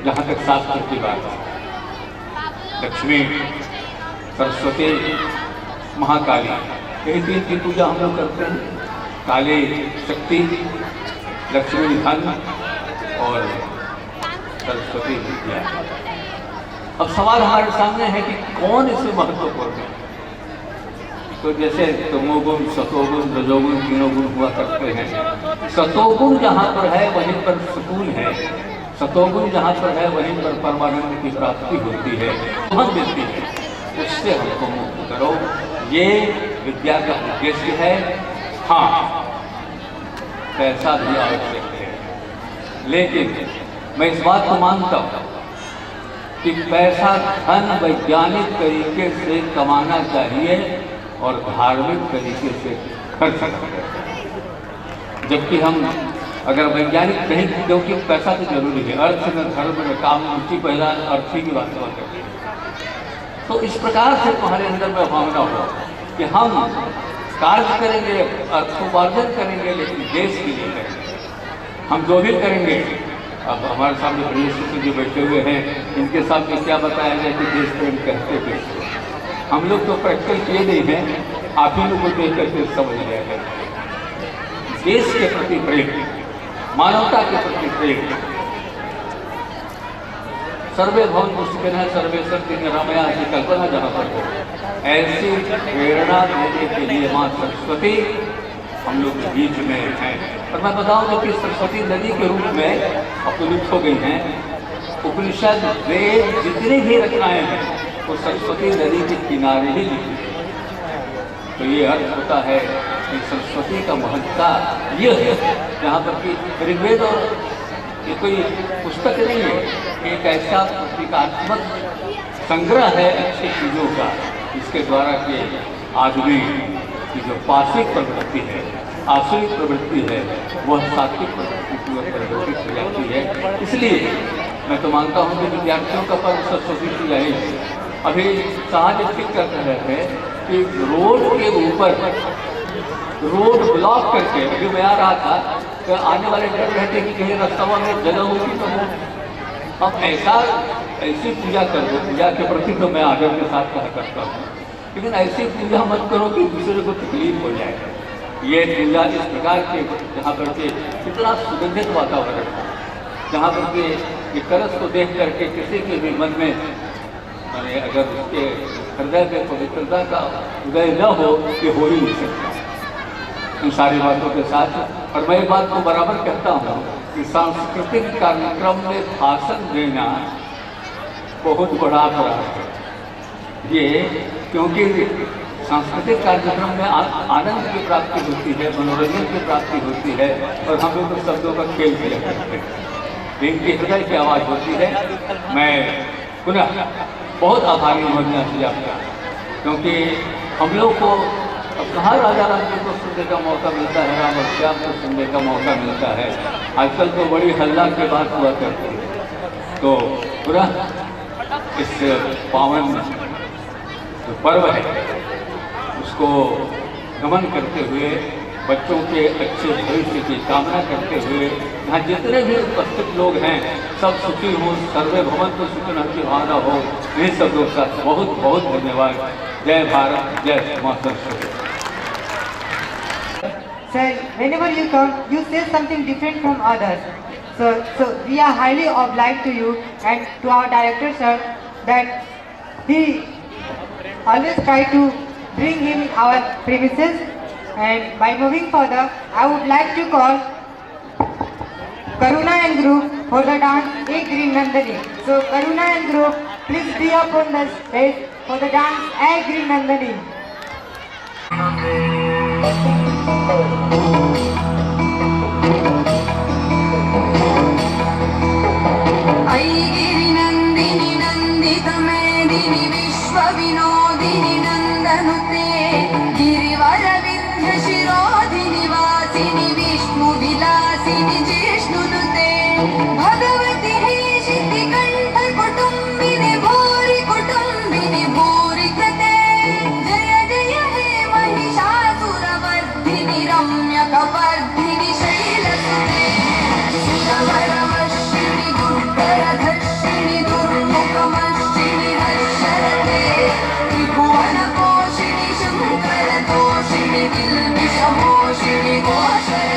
जहाँ तक शास्त्र की बात है, लक्ष्मी, सरस्वती, महाकाली, यही तीन की पूजा हम लोग करते हैं। काली शक्ति, लक्ष्मी धन और सरस्वती विद्या। अब सवाल हमारे सामने है कि कौन इससे महत्वपूर्ण है। तो जैसे तमोगुण, सतोगुण, रजोगुण, तीनों गुण हुआ करते हैं। सतोगुण जहाँ पर है वहीं पर सुकून है, सतोगुण जहाँ पर है वहीं पर परमानंद की प्राप्ति होती है, हम मिलती है। उससे हमको मुक्त करो, ये विद्या का उद्देश्य है। हाँ, पैसा भी आवश्यक है, लेकिन मैं इस बात को मानता हूँ कि पैसा धन वैज्ञानिक तरीके से कमाना चाहिए और धार्मिक तरीके से खर्च करना चाहिए। जबकि हम अगर वैज्ञानिक नहीं, क्योंकि पैसा तो जरूरी है, अर्थ में, धर्म में, काम में, उसी पहला अर्थ ही की बात करते हैं। तो इस प्रकार से तुम्हारे अंदर में भावना हो कि हम कार्य करेंगे, अर्थोपार्जन करेंगे, लेकिन देश के लिए करेंगे। हम जो भी करेंगे, अब हमारे सामने प्रदेश से जो बैठे हुए हैं, इनके सामने क्या बताया जाए कि देश प्रेम कहते कैसे। हम लोग तो प्रैक्टिकल किए नहीं हैं, आप ही लोग को देख करके समझ रहे हैं। देश के प्रति प्रेम, मानवता के प्रति प्रेम, सर्वे भवन पुस्तक है, सर्वे सत्य निरामया की कल्पना जहाँ पर हो, ऐसी प्रेरणा देने के लिए माँ सरस्वती हम लोग के बीच में हैं। और मैं बताऊँ कि सरस्वती नदी के रूप में अपलुप्त हो गई हैं। उपनिषद, वेद, जितनी भी रचनाएं हैं वो सरस्वती नदी के किनारे ही लिखी है। तो ये अर्थ होता है कि सरस्वती का महत्ता ये है, जहाँ पर कि ऋग्वेद और ये कोई पुस्तक नहीं है, एक ऐसा प्रतीकात्मक संग्रह है अच्छी चीज़ों का, इसके द्वारा के आदमी की जो पार्श्विक प्रवृत्ति है, आसुरिक प्रवृत्ति है, वह सात्विक प्रवृत्ति की ओर परिवर्तित हो जाती है। इसलिए मैं तो मानता हूँ कि विद्यार्थियों का पर्व सरस्वती पूजा है। अभी साहब ठीक कर रहे थे कि रोड के ऊपर रोड ब्लॉक करके, अभी मैं आ रहा था तो आने वाले डर रहते कि कहीं रास्ता में जगह होगी तो वो अब ऐसी पूजा कर दो। पूजा के प्रति तो मैं आदर के साथ कहा करता हूँ, लेकिन ऐसी पूजा मत करो कि दूसरे को तकलीफ हो जाए। ये पूजा इस प्रकार के, जहाँ पर के इतना सुगंधित वातावरण हो, जहाँ पर के ये कलश को देख करके किसी के भी मन में, माने अगर उसके हृदय में पवित्रता का उदय न हो, ये हो ही नहीं सकता इन सारी बातों के साथ। और मैं ये बात को बराबर कहता हूँ कि सांस्कृतिक कार्यक्रम में भाषण देना बहुत बड़ा अपराध है ये, क्योंकि सांस्कृतिक कार्यक्रम में आनंद की प्राप्ति होती है, मनोरंजन की प्राप्ति होती है, और हम लोग तो शब्दों का खेल किया करते हैं। इनकी हृदय की आवाज़ होती है। मैं पुनः बहुत आभारी हूँ अविनाश आपका, क्योंकि हम लोग को अब कहाँ राजा राम जी को सुनने का मौका मिलता है, राम और श्याम को सुनने का मौका मिलता है। आजकल तो बड़ी हल्ला के बात हुआ करती है। तो पूरा इस पावन जो पर्व है उसको नमन करते हुए, बच्चों के अच्छे भविष्य की कामना करते हुए, यहाँ जितने भी उपस्थित लोग हैं सब सुखी हों, सर्वे भवन्तु सुखिनः की भावना हो, इन सब लोग का बहुत बहुत धन्यवाद। जय भारत, जय मां Saraswati. Sir, whenever you come, you say something different from others. So we are highly obliged to you and to our director, sir, that he always try to bring him our premises. And by moving further, I would like to call Karuna and group for the dance Ek Green Nandani. So Karuna and group, please be up on the stage for the dance Ek Green Nandani. ऐगिरि नन्दिनि नन्दित मेदिनि विश्व विनोदिनि नन्दनुते भगवती शितिकण्ठ कुटुम्बिनि भूरि कुटुम्बिनि भूरि कृते जय जय हे महिषासुरवर्धिनि रम्यकपर्धिनि शैलसुते सुरवरवर्षिणि दुर्धरधर्षिणि दुर्मुखमर्षिणि हर्षरते त्रिभुवनपोषिणि शङ्करतोषिणि किल्बिषमोषिणि घोषरते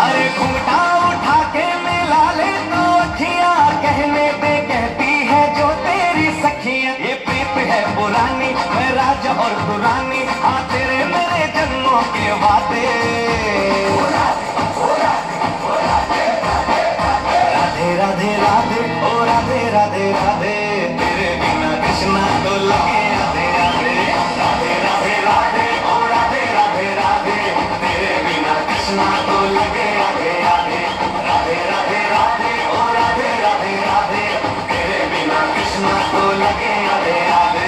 अरे घूंघटा उठा के मिला ले तो अखियां कहने पे कहती है जो तेरी सखियां ये प्रीत है पुरानी मैं राजा और तू रानी हाँ तेरे मेरे जन्मों के वादे राधे राधे राधे ओ राधे राधे राधे तेरे बिना कृष्णा तो लगे राधे राधे राधे राधे राधे ओ राधे राधे राधे तेरे बिना कृष्णा तो लगे राधे राधे राधे राधे राधे ओ राधे राधे राधे तेरे बिना कृष्णा तो लगे Radhe Radhe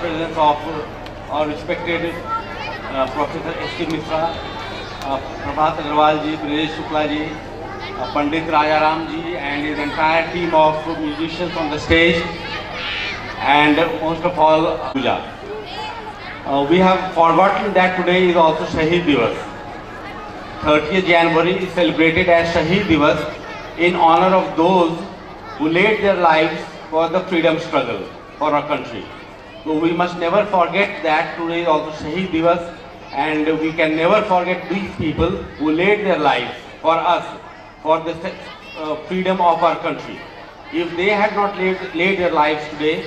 Presence of our respected Professor S.T. Mishra, Prabhat Agarwal ji, Brajesh Shukla ji, Pandit Rajaram ji and his entire team of musicians on the stage, and most of all Puja. We have forgotten that today is also Shaheed Divas. 30th January is celebrated as Shaheed Divas in honor of those who laid their lives for the freedom struggle for our country. So we must never forget that today is also Shaheed Divas, and we can never forget these people who laid their lives for us, for the freedom of our country. If they had not laid their lives today,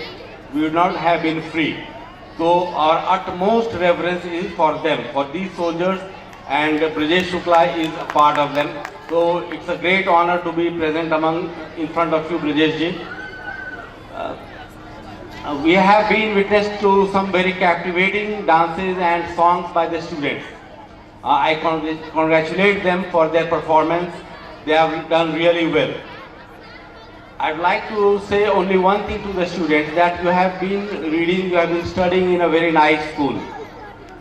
we would not have been free. So our utmost reverence is for them, for these soldiers, and Brajesh Shukla is a part of them. So it's a great honor to be present in front of you, Brajesh ji. We have been witness to some very captivating dances and songs by the students. I congratulate them for their performance. They have done really well. I'd like to say only one thing to the students, that you have been reading, you have been studying in a very nice school.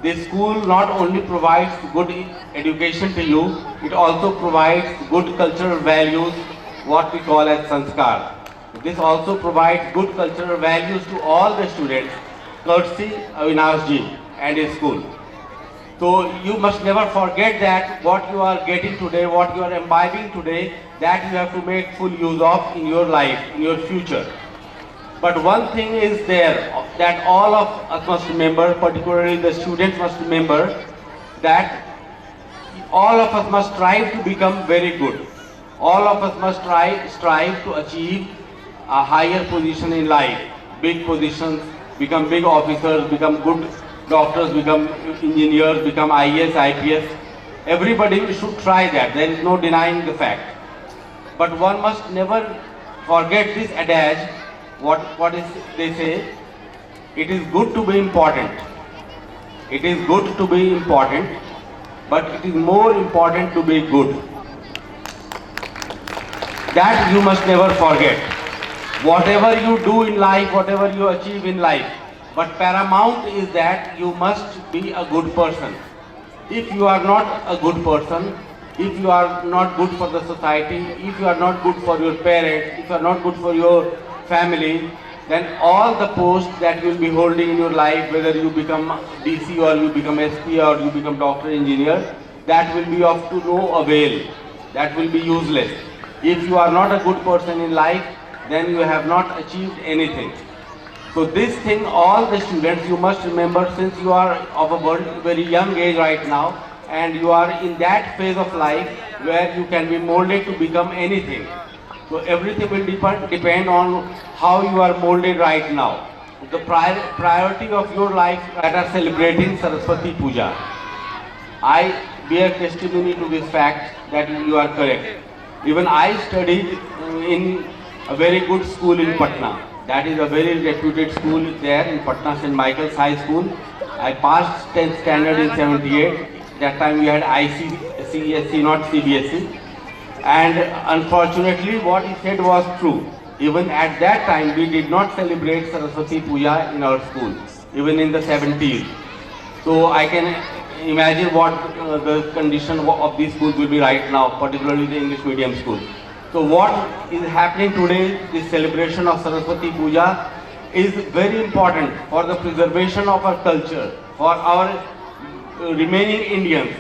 This school not only provides good education to you, it also provides good cultural values, what we call as sanskar. This also provides good cultural values to all the students, courtesy Avinash ji and his school. So you must never forget that what you are getting today, what you are imbibing today, that you have to make full use of in your life, in your future. But one thing is there that all of us must remember, particularly the students must remember, that all of us must strive to become very good. All of us must strive to achieve a higher position in life, big positions, become big officers, become good doctors, become engineers, become IAS, IPS. Everybody should try that. There is no denying the fact. But one must never forget this adage. What is they say? It is good to be important. It is good to be important, but it is more important to be good. That you must never forget. Whatever you do in life, whatever you achieve in life, but paramount is that you must be a good person. If you are not a good person, if you are not good for the society, if you are not good for your parents, if you are not good for your family, then all the posts that you will be holding in your life, whether you become DC or you become SP or you become doctor, engineer, that will be of to no avail. That will be useless. If you are not a good person in life, then you have not achieved anything. So this thing, all the students, you must remember, since you are of a very young age right now, and you are in that phase of life where you can be molded to become anything. So everything will depend on how you are molded right now. The priority of your life that are celebrating Saraswati Puja. I bear testimony to this fact that you are correct. Even I studied in a very good school in Patna. That is a very reputed school there in Patna, St. Michael's High School. I passed 10th standard in 78. That time we had ICSE, not CBSE. And unfortunately, what he said was true. Even at that time, we did not celebrate Saraswati Puja in our school, even in the 70s. So I can imagine what the condition of these schools will be right now, particularly the English medium school. So what is happening today, this celebration of Saraswati Puja, is very important for the preservation of our culture, for our remaining Indians.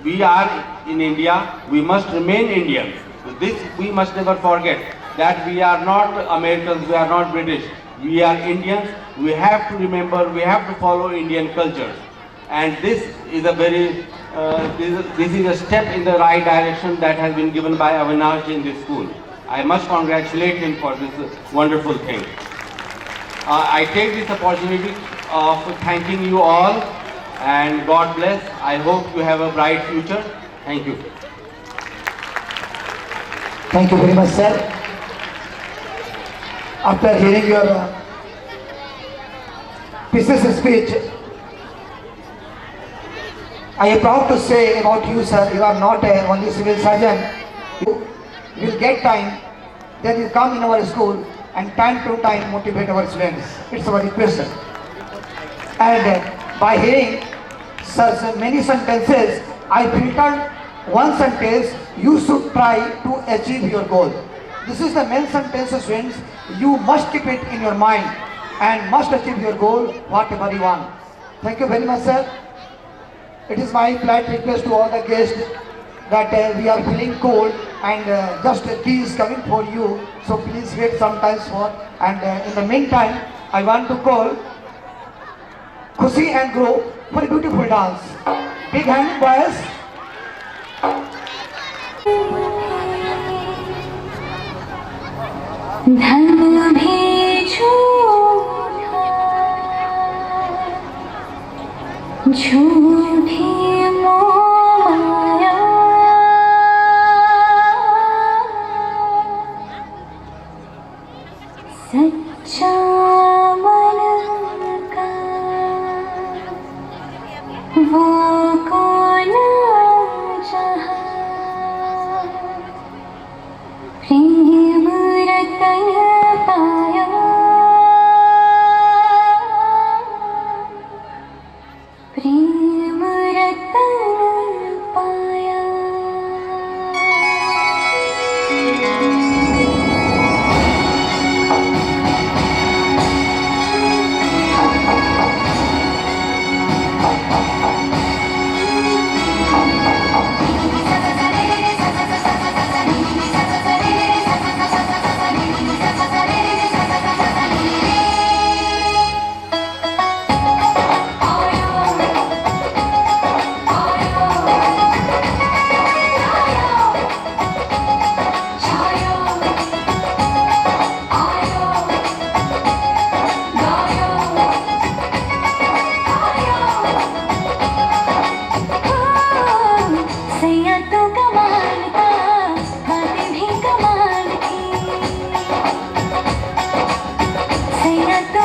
We are in India, we must remain Indians. This we must never forget, that we are not Americans, we are not British. We are Indians, we have to remember, we have to follow Indian culture. And this is a very, this is a step in the right direction that has been given by Avinash in this school. I must congratulate him for this wonderful thing. I take this opportunity of thanking you all, and God bless. I hope you have a bright future. Thank you. Thank you very much, sir. After hearing your pieces speech, I am proud to say about you, sir, you are not only civil surgeon. You will get time, then you come in our school and time to time motivate our students. It's our request, sir. And by hearing such many sentences, I filtered one sentence: you should try to achieve your goal. This is the main sentence, students. You must keep it in your mind and must achieve your goal, whatever you want. Thank you very much, sir. It is my polite request to all the guests that we are feeling cold and just tea is coming for you. So please wait some time for. And in the meantime, I want to call Khushi and Grow for a beautiful dance. Big hand, boys. धन भी झूठा, झूठ भी मोह माया, सच्चा मन का वो कौन जहाँ, प्रेम रतन पाया, प्रेम रतन पाया।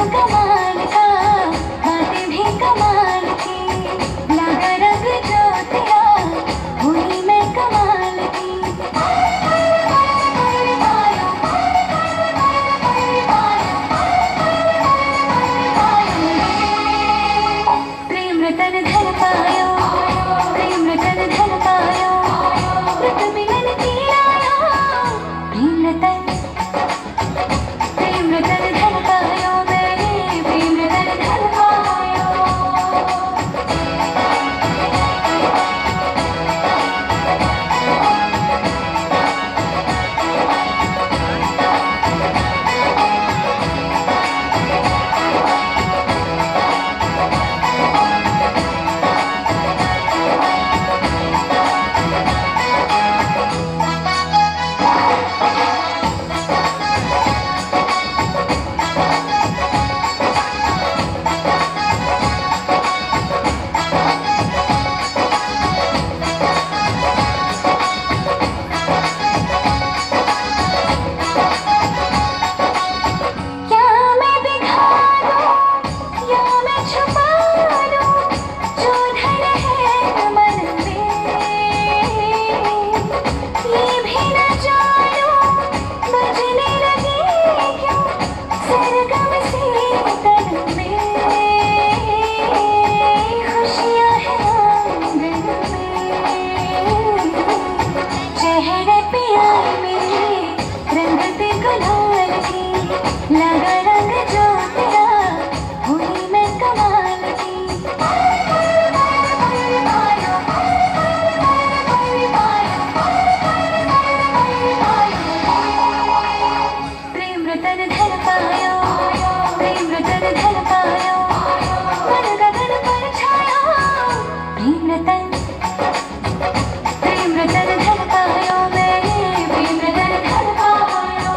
कमाल का, बातें भी कमाल की, लगा रंग जो तेरा हुई मैं कमाल की। प्रेम रतन धन पायो, प्रेम रतन धन पायो, रत मिलन की आयो। प्रेम रतन धन पायो, मैंने प्रेम रतन धन पायो। क्या मैं दिखा दूं या मैं छुपा दूं, जो धन है मन में, ये भी न जानूं बजने लगी क्यों सरगम से तन में। खुशियां हैं आंगन में, चेहरे पे आई मेरे रंगत गुलाल की, लगा रंग जो तेरा हुई मैं कमाल की। प्रेम रतन धन पायो, प्रेम रतन धन पायो, मन गगन पर छायो। प्रेम रतन धन पायो, मैंने प्रेम रतन धन पायो।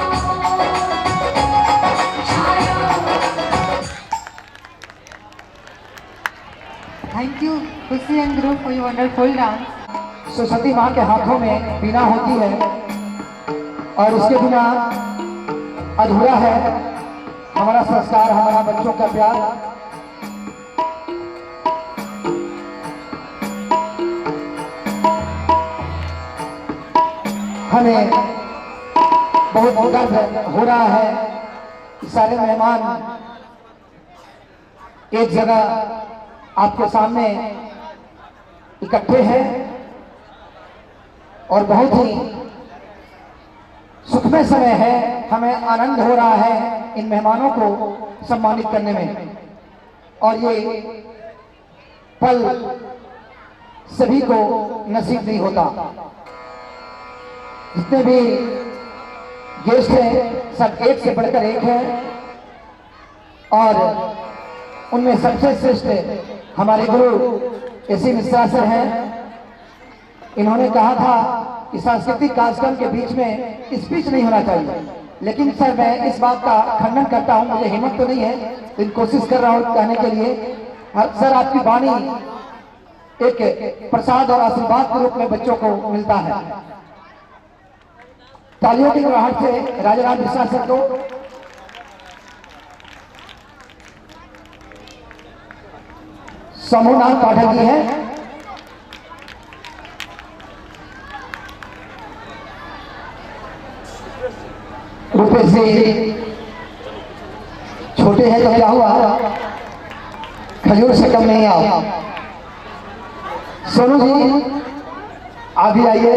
Thank you, Khushi and Dhruv, for your wonderful dance. Saraswati माँ के हाथों में बीना होती है और उसके बिना अधूरा है हमारा संस्कार, हमारा बच्चों का प्यार। हमें बहुत गर्व हो रहा है कि सारे मेहमान एक जगह आपके सामने इकट्ठे हैं और बहुत ही सुखमय समय है। हमें आनंद हो रहा है इन मेहमानों को सम्मानित करने में, और ये पल सभी को नसीब नहीं होता। जितने भी गेस्ट हैं सब एक से बढ़कर एक हैं, और उनमें सबसे श्रेष्ठ हमारे गुरु एसी मिश्रा सर हैं। इन्होंने कहा था कि सांस्कृतिक कार्यक्रम के बीच में स्पीच नहीं होना चाहिए, लेकिन सर मैं इस बात का खंडन करता हूं, मुझे हिम्मत तो नहीं है, लेकिन कोशिश कर रहा हूं कहने के लिए। सर आपकी वाणी एक प्रसाद और आशीर्वाद के रूप में बच्चों को मिलता है। तालियों की गुहार से राजाराम मिश्रा सर को समूह नाम पाठक जी है। रुपेश जी छोटे हैं तो क्या हुआ, खजूर से कम नहीं आओ। सोनू जी आप भी आइए,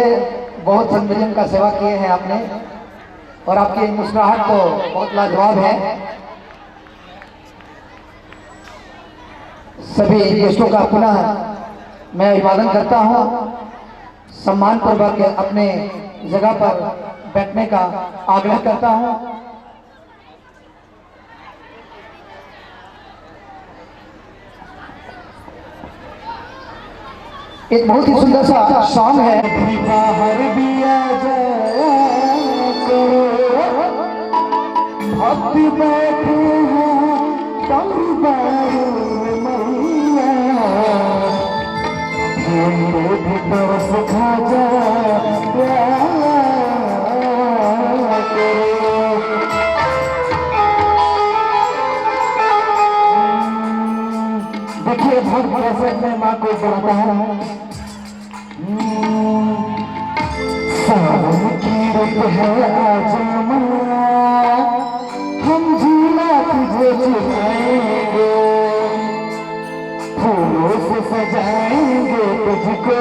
बहुत संविजन का सेवा किए हैं आपने, और आपकी मुस्कुराहट तो बहुत लाजवाब है। सभी गेस्टों का पुनः मैं अभिवादन करता हूं, सम्मान पूर्वक अपने जगह पर बैठने का आग्रह करता हूं। एक बहुत ही सुंदर सा सॉन्ग है। बाहर भी आ जाया करो, भक्ति बैठे हैं दरबार मैया, मेरे भी तरस खा जा हर फैसले में माँ को बुलाता है। सावन की रुत है आज माँ, हम जीना तुझे जिलाएंगे, फूलों से सजाएंगे तुझको,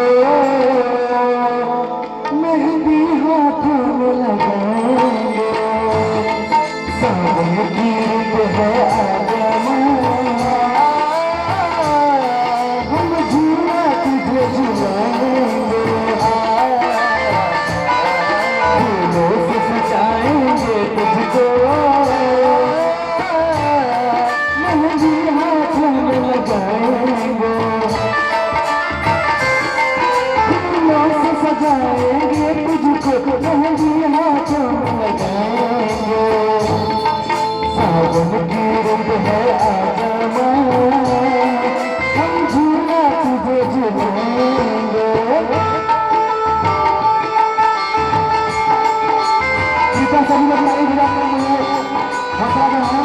मेहंदी हाथों में लगाएंगे। सावन की रुत है आज माँ, हम जीना तुझे जिलाएंगे, फूलों से सजाएंगे तुझको, मेहंदी हाथों में लगाएंगे, फूलों से सजाएंगे तुझको, मेहंदी हाथों में लगाएंगे। सावन की रुत है आज माँ, हम झूला तुझे झुलाएंगे। कृपया सभी लोग ताली बजाते हैं, हौसला बढ़ाएं।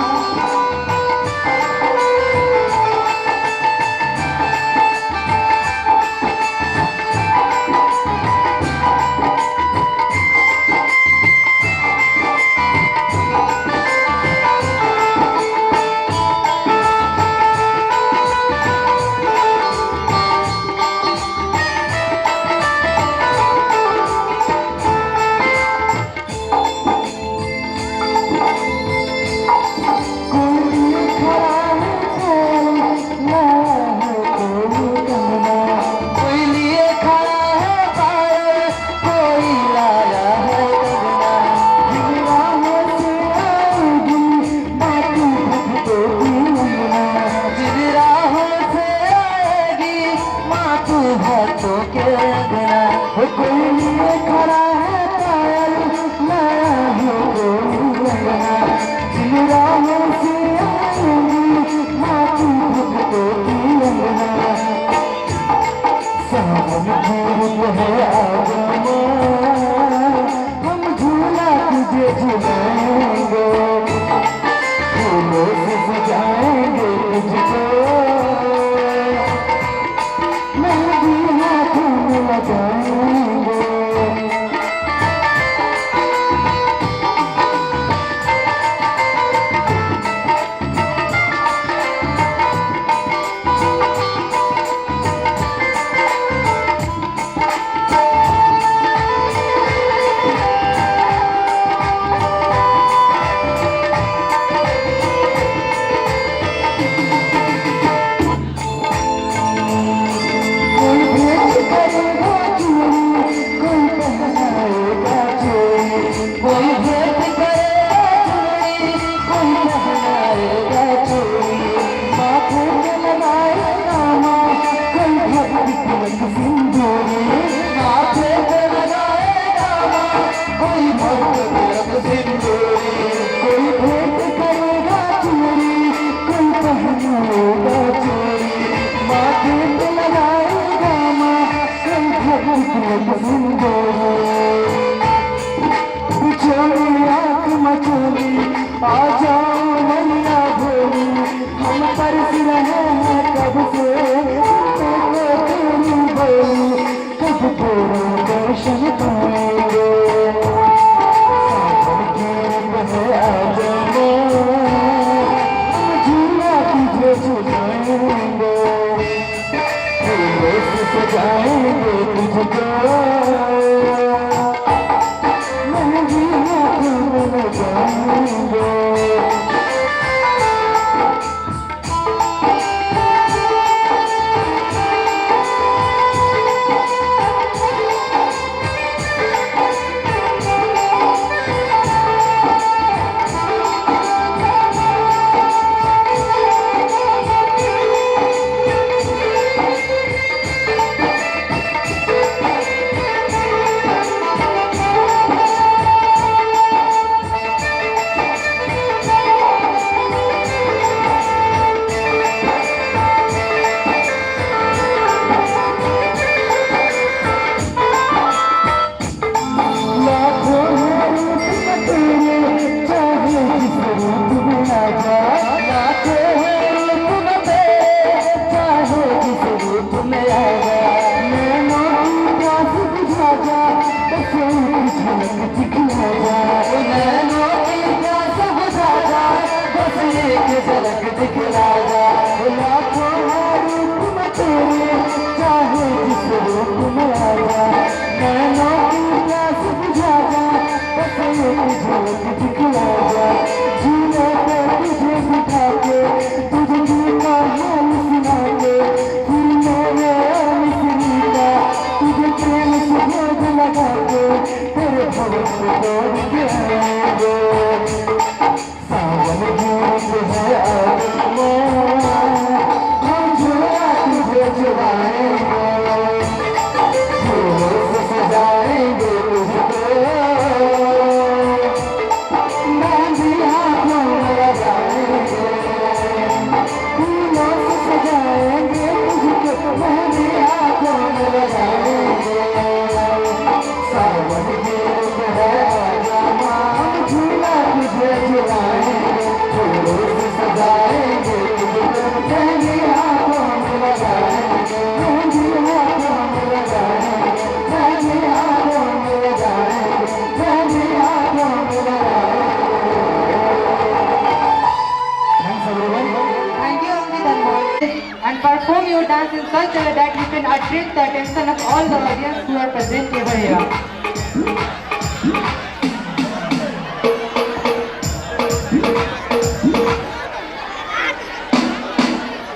to dance in such a way that you can attract the attention of all the audience who are present over here.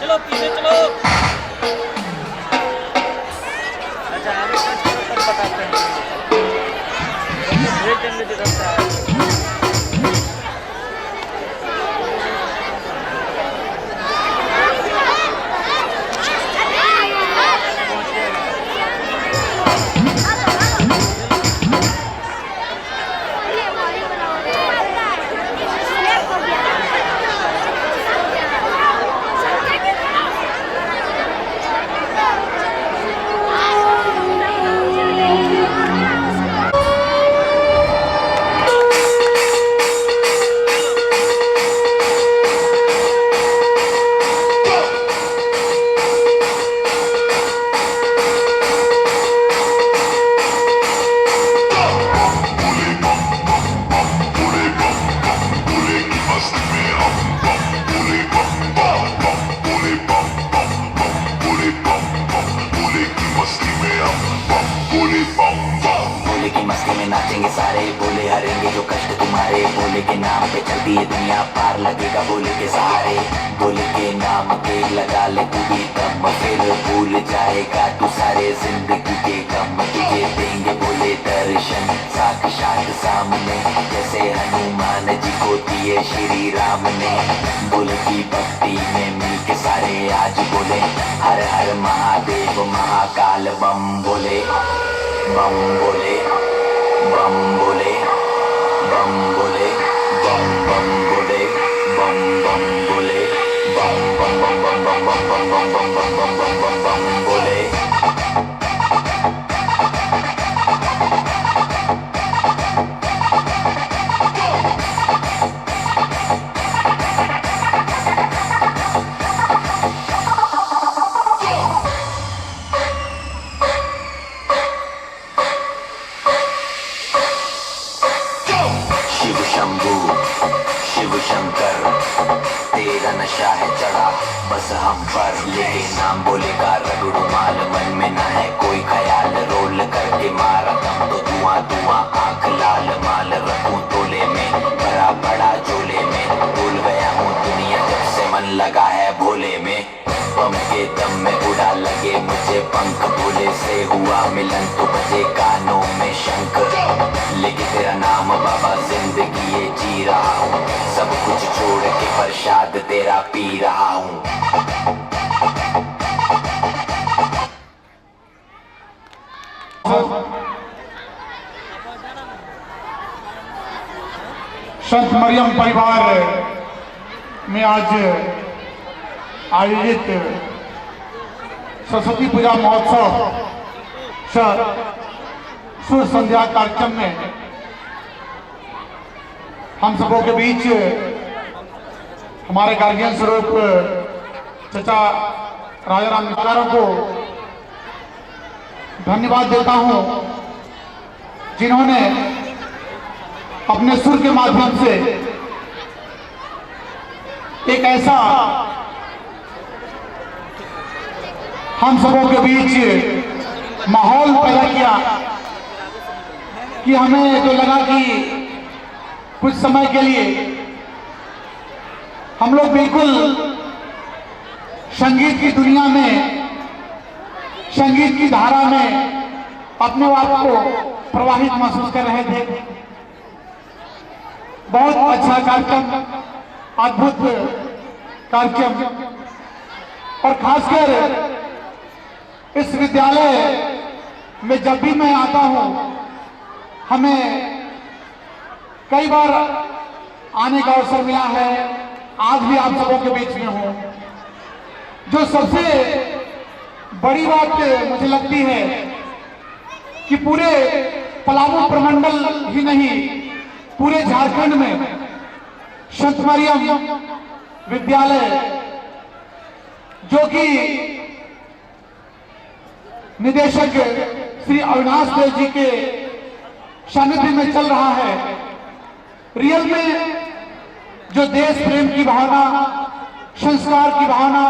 चलो पीछे चलो। अच्छा आगे बताते हैं। बोले की मस्ती में नाचेंगे सारे, बोले हरेंगे जो कष्ट तुम्हारे, बोले के नाम पे चलती है दुनिया पार लगेगा बोले के सहारे, बोले के नाम पे लगा ले तू भी दम, फिर भूल जाएगा तू सारे जिंदगी के गम, तुझे देंगे बोले दर्शन साक्षात सामने, जैसे हनुमान जी को दिए श्री राम ने, बोले की भक्ति में मिल के सारे आज बोले हर हर महादेव महाकाल बम बोले, बम बोले, बम बोले, बम बोले, बम बम बोले, बम बम बोले, बम बम बम बम बम बम बम बम बम बम बम बम बम बोले। शिव शंभू शिव शंकर तेरा नशा है चढ़ा बस हम पर, लेके नाम बोलेगा रगड़ू माल, मन में ना है कोई ख्याल, रोल करके मारा दम तो धुआं धुआं आंख लाल, माल रखूं तोले में भरा बड़ा झोले में, भूल गया हूँ दुनिया जब से मन लगा है भोले में, बम के दम में उड़ा लगे मुझे पंख, भोले से हुआ मिलन तो बजे कानों में शंख, लेके तेरा नाम बाबा जिंदगी ये जी रहा हूँ, सब कुछ छोड़ के प्रसाद तेरा पी रहा हूँ। संत मरियम परिवार में आज आयोजित सरस्वती पूजा महोत्सव सुर संध्या कार्यक्रम में हम सबों के बीच हमारे गार्जियन स्वरूप चचा राजाराम मिश्रा को धन्यवाद देता हूं, जिन्होंने अपने सुर के माध्यम से एक ऐसा हम सबों के बीच माहौल पैदा किया कि हमें तो लगा कि कुछ समय के लिए हम लोग बिल्कुल संगीत की दुनिया में, संगीत की धारा में अपने आप को प्रवाहित महसूस कर रहे थे। बहुत अच्छा कार्यक्रम, अद्भुत कार्यक्रम, और खासकर इस विद्यालय में जब भी मैं आता हूं, हमें कई बार आने का अवसर मिला है, आज भी आप सबों के बीच में हूं। जो सबसे बड़ी बात मुझे लगती है कि पूरे पलामू प्रमंडल ही नहीं, पूरे झारखंड में संत मरियम विद्यालय, जो कि निदेशक श्री अविनाश देव जी के सानिध्य में चल रहा है, रियल में जो देश प्रेम की भावना, संस्कार की भावना,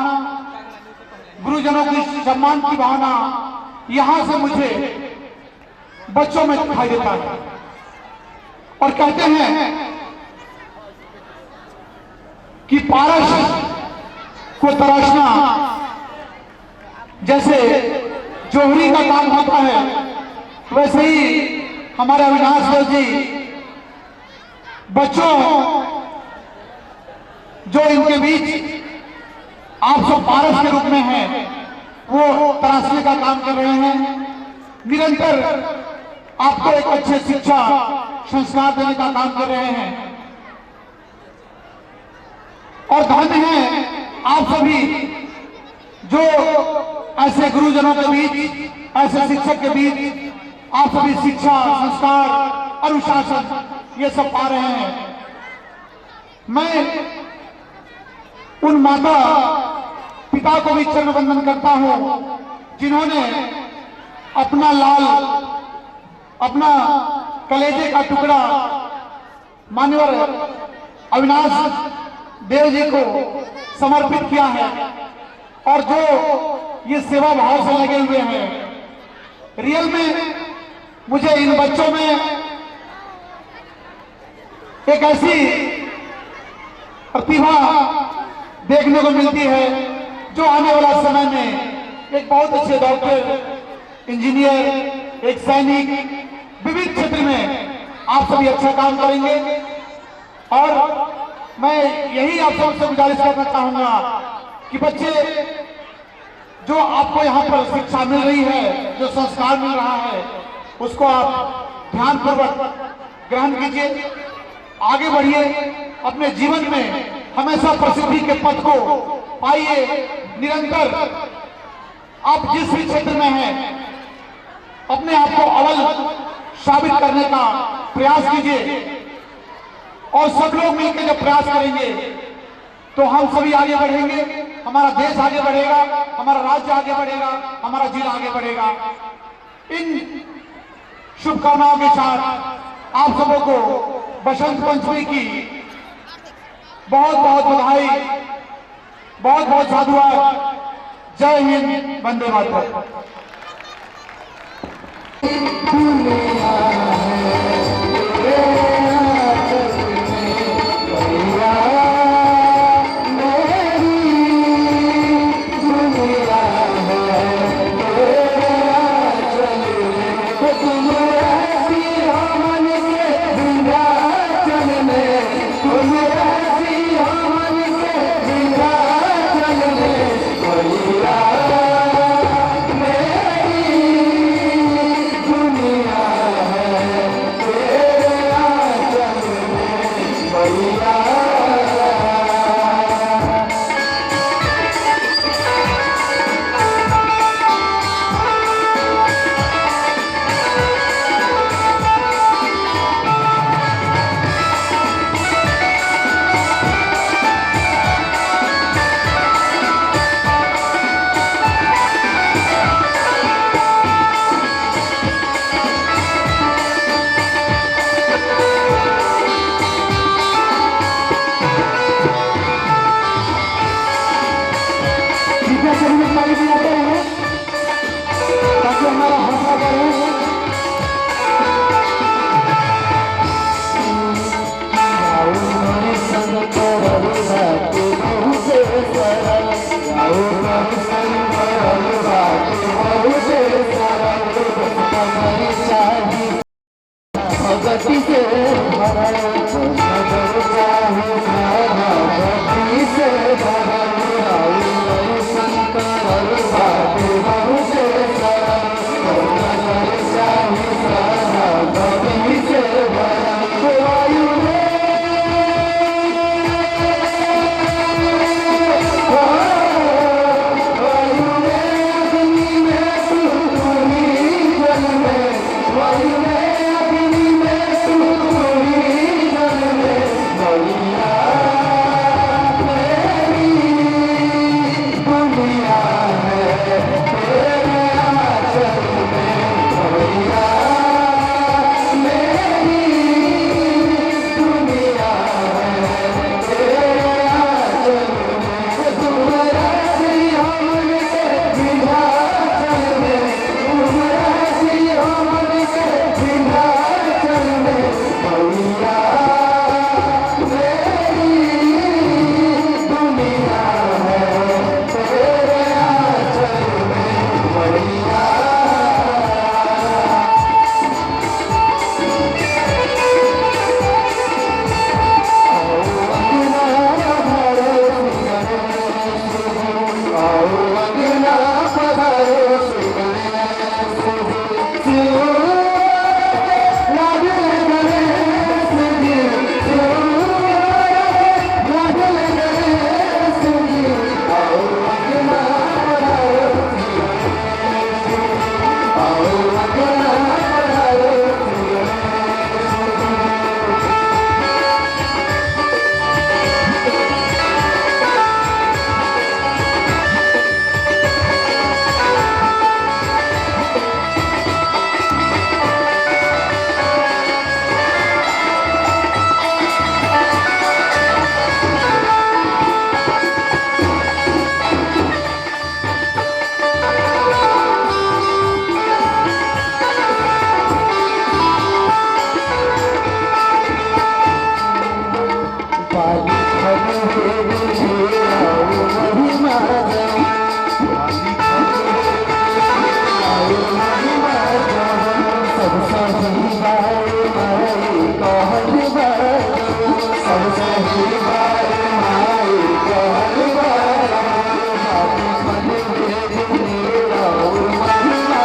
गुरुजनों की सम्मान की भावना यहां से मुझे बच्चों में दिखाई देता है। और कहते हैं कि पारस को तराशना जैसे जोहरी का काम होता है, वैसे ही हमारे अविनाश देव जी बच्चों जो इनके बीच आप सब पारस के रूप में हैं, वो तराशने का काम कर रहे हैं। निरंतर आपको एक अच्छे शिक्षा संस्कार देने का काम कर रहे हैं। और धन्य है आप सभी जो ऐसे गुरुजनों के बीच, ऐसे शिक्षक के बीच आप सभी शिक्षा, संस्कार, अनुशासन ये सब पा रहे हैं। मैं उन माता पिता को भी चरण वंदन करता हूं जिन्होंने अपना लाल, अपना कलेजे का टुकड़ा मान्यवर अविनाश देव जी को समर्पित किया है और जो ये सेवा भाव से लगे हुए हैं। रियल में मुझे इन बच्चों में एक ऐसी प्रतिभा देखने को मिलती है जो आने वाला समय में एक बहुत अच्छे डॉक्टर, इंजीनियर, एक सैनिक, विविध क्षेत्र में आप सभी अच्छा काम करेंगे। और मैं यही आप सबसे गुजारिश करना चाहूंगा कि बच्चे जो आपको यहाँ पर शिक्षा मिल रही है, जो संस्कार मिल रहा है, उसको आप ध्यानपूर्वक ग्रहण कीजिए, आगे बढ़िए, अपने जीवन में हमेशा प्रसिद्धि के पथ को पाइए। निरंतर आप जिस भी क्षेत्र में हैं अपने आप को अव्वल साबित करने का प्रयास कीजिए और सब लोग मिलकर जब प्रयास करेंगे तो हम सभी आगे बढ़ेंगे, हमारा देश आगे बढ़ेगा, हमारा राज्य आगे बढ़ेगा, हमारा जिला आगे बढ़ेगा। इन शुभकामनाओं के साथ आप सबों को बसंत पंचमी की बहुत बहुत बधाई, बहुत बहुत साधुवाद। जय हिंद, वंदे मातरम। ताकि हमारा हौसला बढ़े। पाली फल मुझे आओ महिमा सब सही बार माए कहल सब सही बार माए कहल पाली फल मुझे आओ महिमा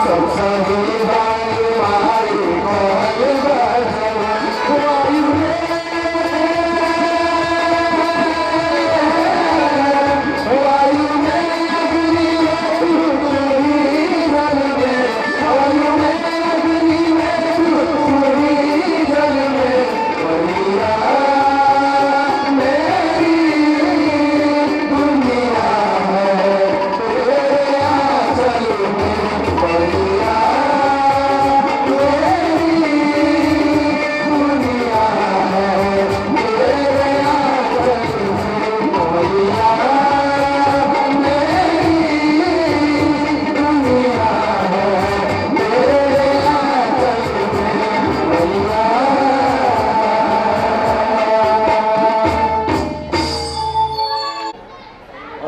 सब सही बार माए कहल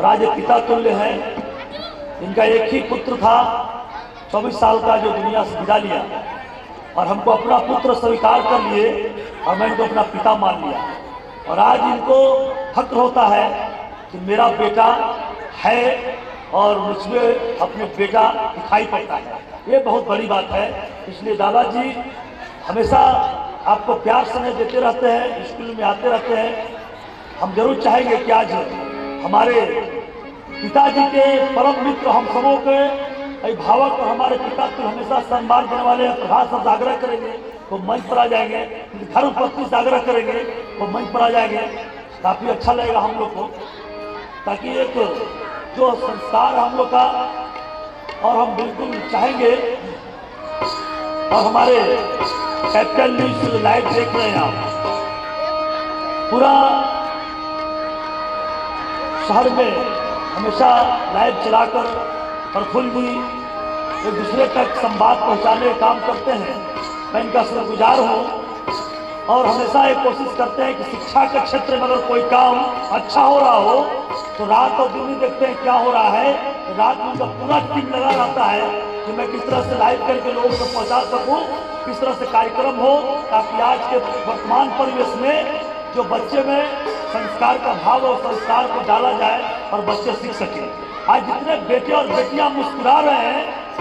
राज पिता तुल्य है। इनका एक ही पुत्र था 24 साल का जो दुनिया से विदा लिया और हमको अपना पुत्र स्वीकार कर लिए और मैं इनको अपना पिता मान लिया और आज इनको फक्र होता है कि मेरा बेटा है और मुझमें अपने बेटा दिखाई पड़ता है। ये बहुत बड़ी बात है। इसलिए दादाजी हमेशा आपको प्यार स्नेह देते रहते हैं, स्कूल में आते रहते हैं। हम जरूर चाहेंगे कि आज हमारे पिताजी के परम मित्र हम सबों के अभिभावक और हमारे पिता को हमेशा सम्मान देने वाले प्रभात से आग्रह करेंगे वो मंच पर आ जाएंगे, घर उपस्थित से आग्रह करेंगे वो मंच पर आ जाएंगे। काफ़ी अच्छा लगेगा हम लोग को, ताकि एक जो संस्कार है हम लोग का और हम बिल्कुल चाहेंगे। और हमारे कैपिटल न्यूज लाइव देख रहे हैं आप, पूरा शहर में हमेशा लाइव चलाकर प्रफुल्ल जी एक दूसरे तक संवाद पहुंचाने का काम करते हैं। मैं इनका शुक्रगुजार हूँ और हमेशा ये कोशिश करते हैं कि शिक्षा के क्षेत्र में अगर कोई काम अच्छा हो रहा हो तो रात और दिन ही देखते हैं क्या हो रहा है। तो रात में उनका पूरा टीम लगा रहता है कि मैं किस तरह से लाइव करके लोगों को पहुँचा सकूँ, किस तरह से कार्यक्रम हो, ताकि आज के वर्तमान परिवेश में जो बच्चे में संस्कार का भाव और संस्कार को डाला जाए और बच्चे सीख सकें। आज जितने बेटे और बेटियां मुस्कुरा रहे हैं,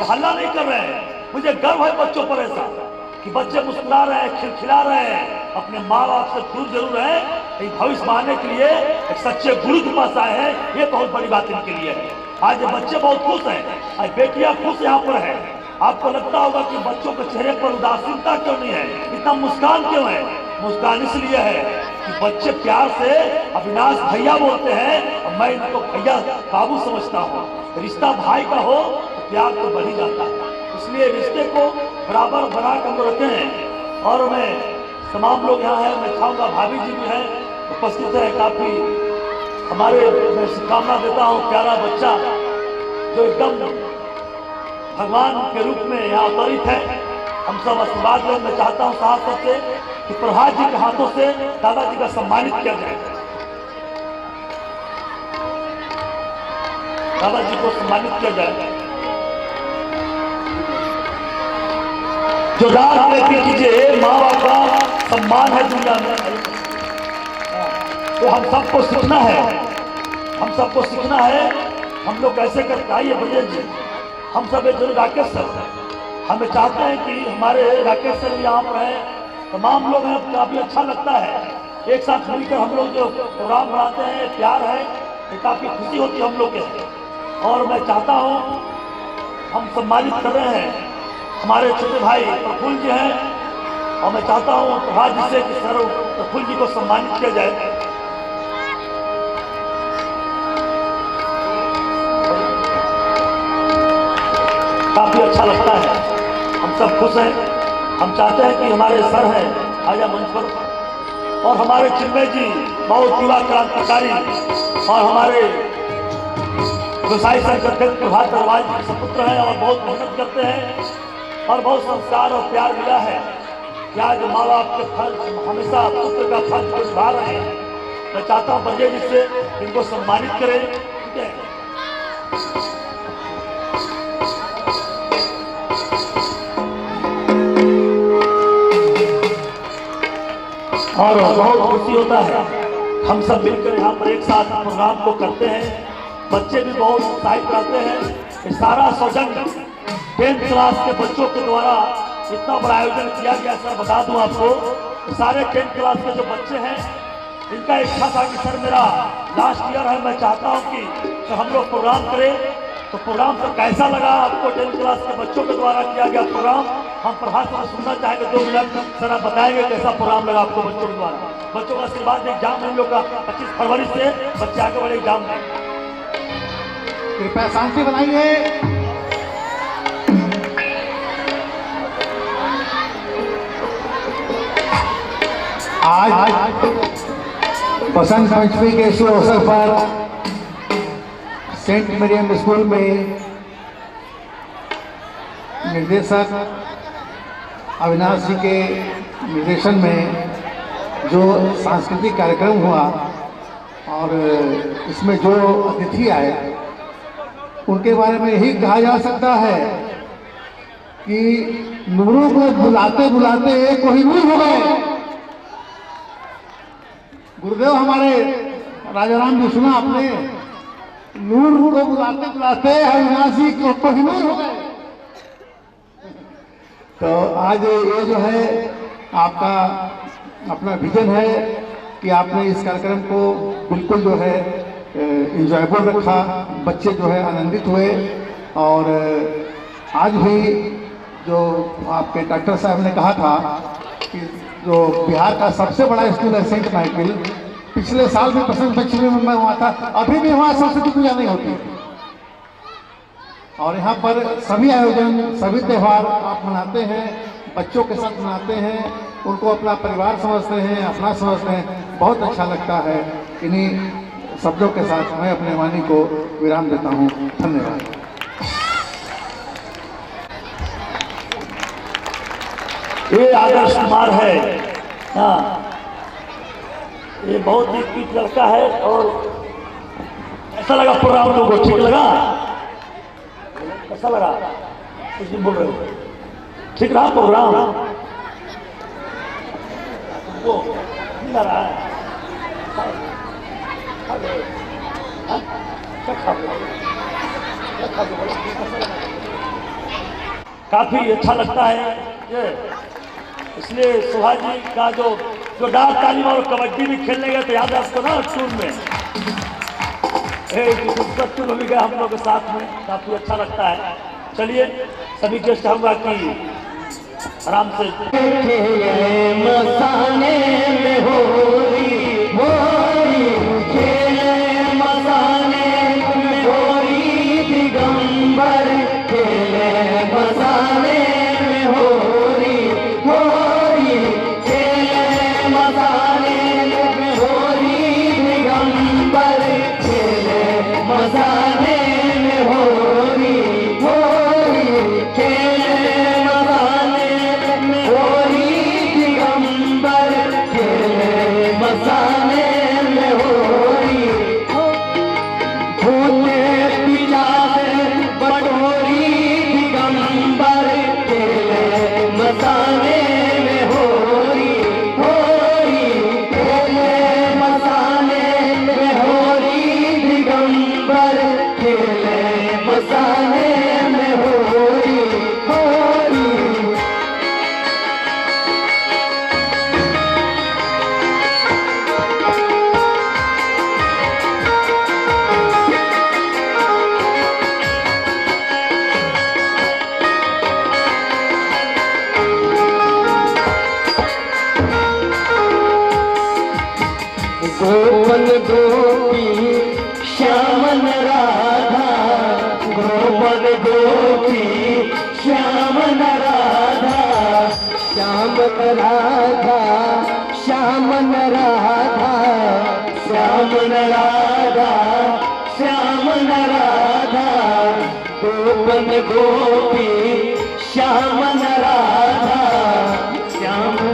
हल्ला नहीं कर रहे हैं, मुझे गर्व है बच्चों पर ऐसा कि बच्चे मुस्कुरा रहे हैं, खिलखिला रहे हैं, अपने माँ बाप से दूर जरूर है, एक भविष्य बनाने के लिए एक सच्चे गुरु के पास आए हैं। ये बहुत बड़ी बात इनके लिए है। आज बच्चे बहुत खुश हैं, आज बेटियां खुश यहाँ पर है। आपको लगता होगा कि बच्चों के चेहरे पर उदासीनता क्यों नहीं है, इतना मुस्कान क्यों है? मुस्कान इसलिए है कि बच्चे प्यार से अविनाश भैया बोलते हैं और मैं इनको भैया बाबू समझता हूँ। रिश्ता भाई का हो तो प्यार तो बढ़ ही जाता है। इसलिए रिश्ते को बराबर बना कर हम रखें। और मैं तमाम लोग यहाँ हैं, मैं चाहूँगा भाभी जी भी हैं उपस्थित है, काफ़ी हमारे मैं शुभकामना देता हूँ। प्यारा बच्चा जो एकदम भगवान के रूप में यहाँ अवतरित है, हम सब आशीर्वाद लें। मैं चाहता हूँ साहब सबसे कि प्रभात जी के हाथों से दादाजी का सम्मानित किया जाए। दादाजी को सम्मानित किया जाए। जो दाद लेती कीजिए, माँ बाप का सम्मान है दुनिया में। तो हम सबको सीखना है, हम सबको सीखना है। हम लोग कैसे करते, आइए भैया जी, हम सब एक जरूर राकेश सर, हमें चाहते हैं कि हमारे राकेश सर भी यहाँ पर हैं, तमाम लोग हैं, काफ़ी अच्छा लगता है एक साथ मिलकर हम लोग जो प्रोग्राम बनाते हैं। प्यार है, ये काफ़ी खुशी होती है हम लोग के। और मैं चाहता हूँ, हम सम्मानित कर रहे हैं हमारे छोटे भाई प्रफुल्ल जी हैं और मैं चाहता हूँ प्रभात जी से कि सर प्रफुल्ल जी को सम्मानित किया जाए। काफ़ी अच्छा लगता है, हम सब खुश हैं। हम चाहते हैं कि हमारे सर हैं आजा मंच पर, और हमारे चिन्मय जी बहुत युवा क्रांतिकारी और हमारे गोसाई संघ अध्यक्ष प्रभात अग्रवाल जी के सपुत्र हैं और बहुत मेहनत करते हैं और बहुत संस्कार और प्यार मिला है। कि आज माँ बाप के फर्ज हमेशा पुत्र का फर्ज को निभा रहे हैं। मैं चाहता हूँ बजे जिससे इनको सम्मानित करें। ठीक है, और बहुत खुशी होता है हम सब मिलकर यहाँ पर एक साथ प्रोग्राम को करते हैं। बच्चे भी बहुत उत्साहित रहते हैं। ये सारा सौजन्य 10th क्लास के बच्चों के द्वारा इतना बड़ा आयोजन किया गया। सर बता दूं आपको, सारे 10th क्लास के जो बच्चे हैं इनका इच्छा था कि सर मेरा लास्ट ईयर है, मैं चाहता हूँ कि हम लोग प्रोग्राम करें। तो प्रोग्राम तो कैसा लगा आपको? 10th क्लास के बच्चों के द्वारा किया गया प्रोग्राम हम प्रभात में सुनना चाहेंगे। 2 मिनट सर आप बताएंगे कैसा प्रोग्राम लगा आपको बच्चों के द्वारा? बच्चों का आशीर्वाद एग्जाम हम लोग का 25 फरवरी से बच्चे आगे बढ़े एग्जाम में। कृपया शांति बनाइए। आज बसंत पंचमी के शुभ अवसर पर सेंट मरियम स्कूल में निर्देशक अविनाश जी के निर्देशन में जो सांस्कृतिक कार्यक्रम हुआ और इसमें जो अतिथि आए उनके बारे में यही कहा जा सकता है कि नूरों को बुलाते बुलाते कोहिनूर हो गए। गुरुदेव हमारे राजाराम जी सुना आपने, नूर को बुलाते बुलाते अविनाश जी को कोहिनूर हो गए। तो आज ये जो है आपका अपना विजन है कि आपने इस कार्यक्रम को बिल्कुल जो है इंजॉयबल रखा, बच्चे जो है आनंदित हुए। और आज भी जो आपके डॉक्टर साहब ने कहा था कि जो बिहार का सबसे बड़ा स्कूल है सेंट माइकल, पिछले साल भी बसंत पंचमी में मैं वहाँ था, अभी भी वहाँ सरस्वती पूजा नहीं होती। और यहाँ पर सभी आयोजन सभी त्यौहार आप मनाते हैं, बच्चों के साथ मनाते हैं, उनको अपना परिवार समझते हैं, अपना समझते हैं। बहुत अच्छा लगता है। इन्हीं शब्दों के साथ मैं अपने वाणी को विराम देता हूँ। धन्यवाद। ये आदर्श कुमार है, हाँ, ये बहुत ही क्यूट लड़का है। और ऐसा लगा प्रोग्राम लोगों को? ठीक लगा? कैसा लगा? कुछ नहीं बोल रहे हो? ठीक रहा प्रोग्राम? वो नहीं लग रहा है? काफी अच्छा लगता है ये, इसलिए सुहा जी का जो डाक तालीम और कबड्डी भी खेलने गए तो याद है आपको ना स्कूल में? स्कूल भी गए हम लोग के साथ में, काफी अच्छा लगता है। चलिए सभी को चाहूंगा कि आराम से मसाने में होरी मसाने में होरी दिगंबर खेले मसाने में होरी खेले मसाने में होरी दिगंबर खेले मसाने में होरी खेले मसाने में होरी दिगंबर खेले मसाने में होरी भूले पिलासे बटोरी दिगंबर खेले मसाने में होरी खेले मसाने में होरी दिगंबर खेले मसाने में होरी गोपन गोपी श्यामन राधा गोपन गोपी श्यामन राधा श्यामन राधा श्यामन राधा श्यामन राधा श्यामन राधा गोपन गोपी श्यामन Radha श्यामन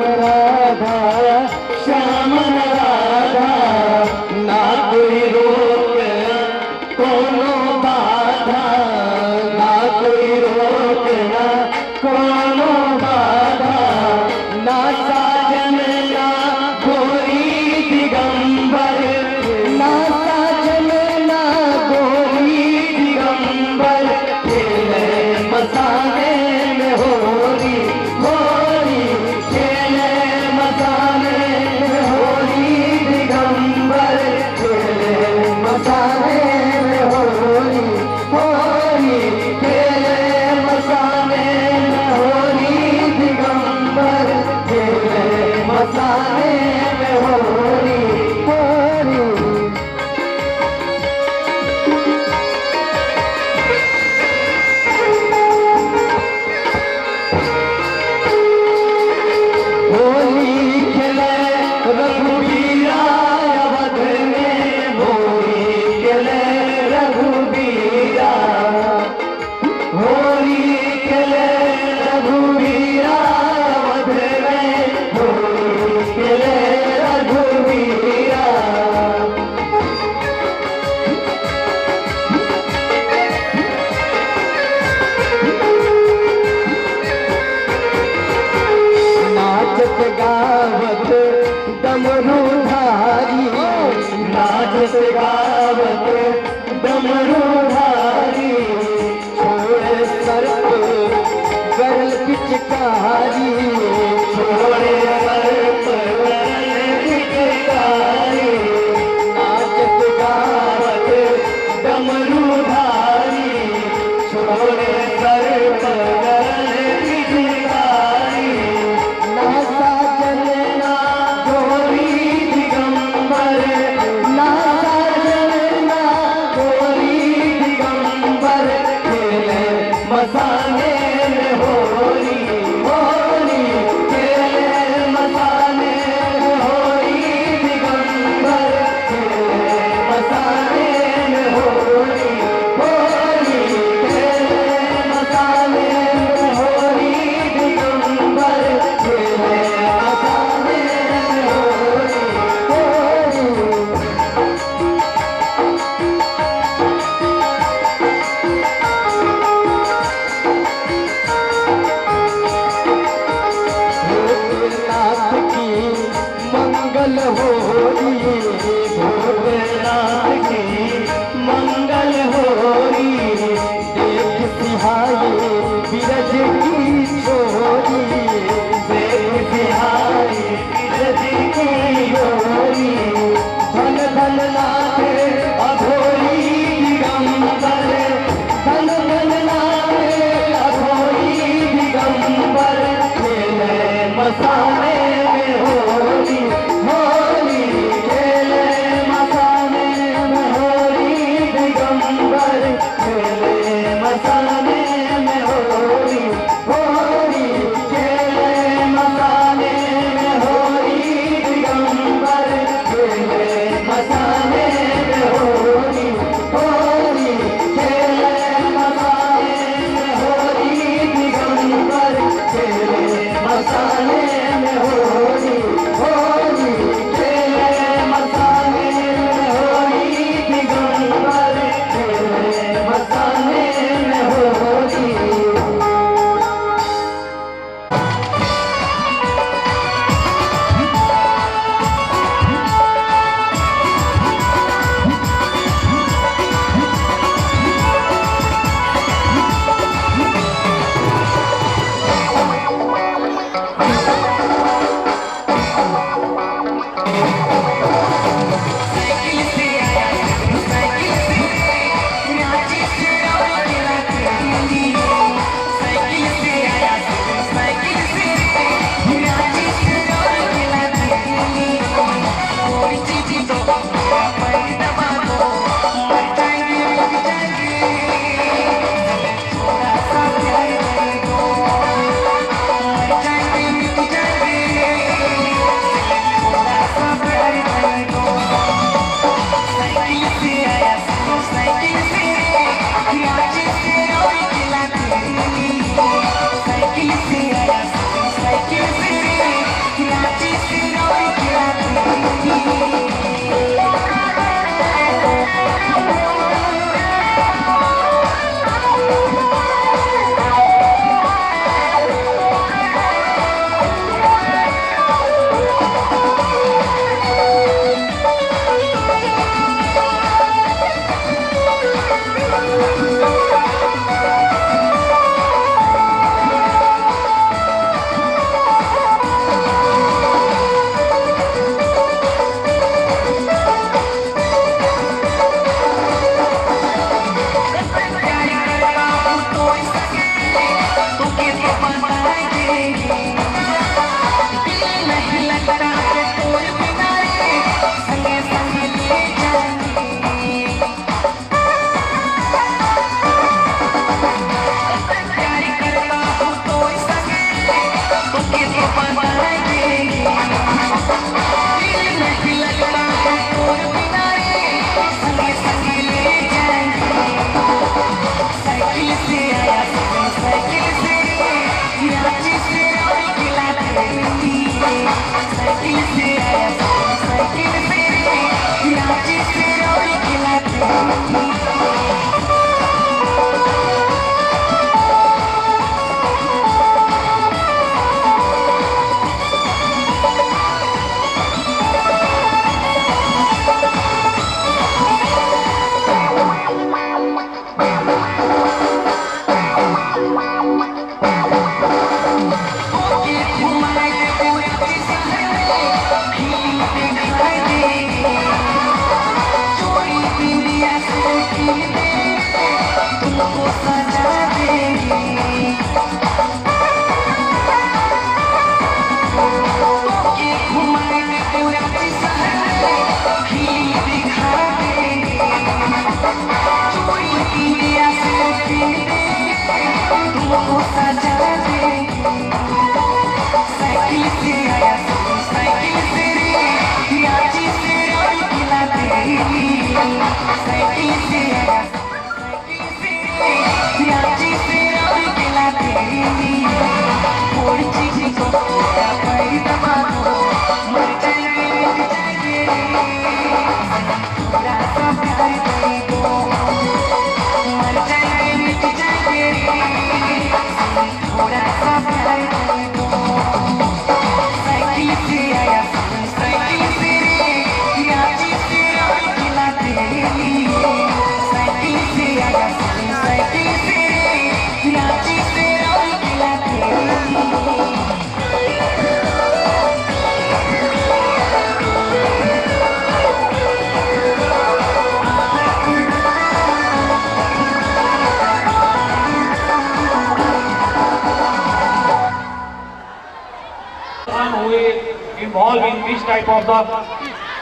involved in this type of the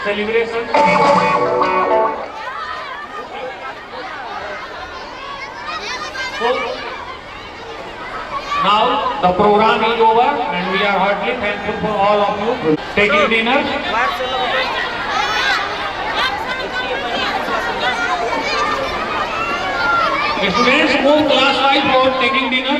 celebration. So now the program is over and we are heartily thankful for all of you taking dinner. Students, move class wise for taking dinner.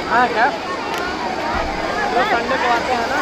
हाँ क्या? संडे को आते हैं ना?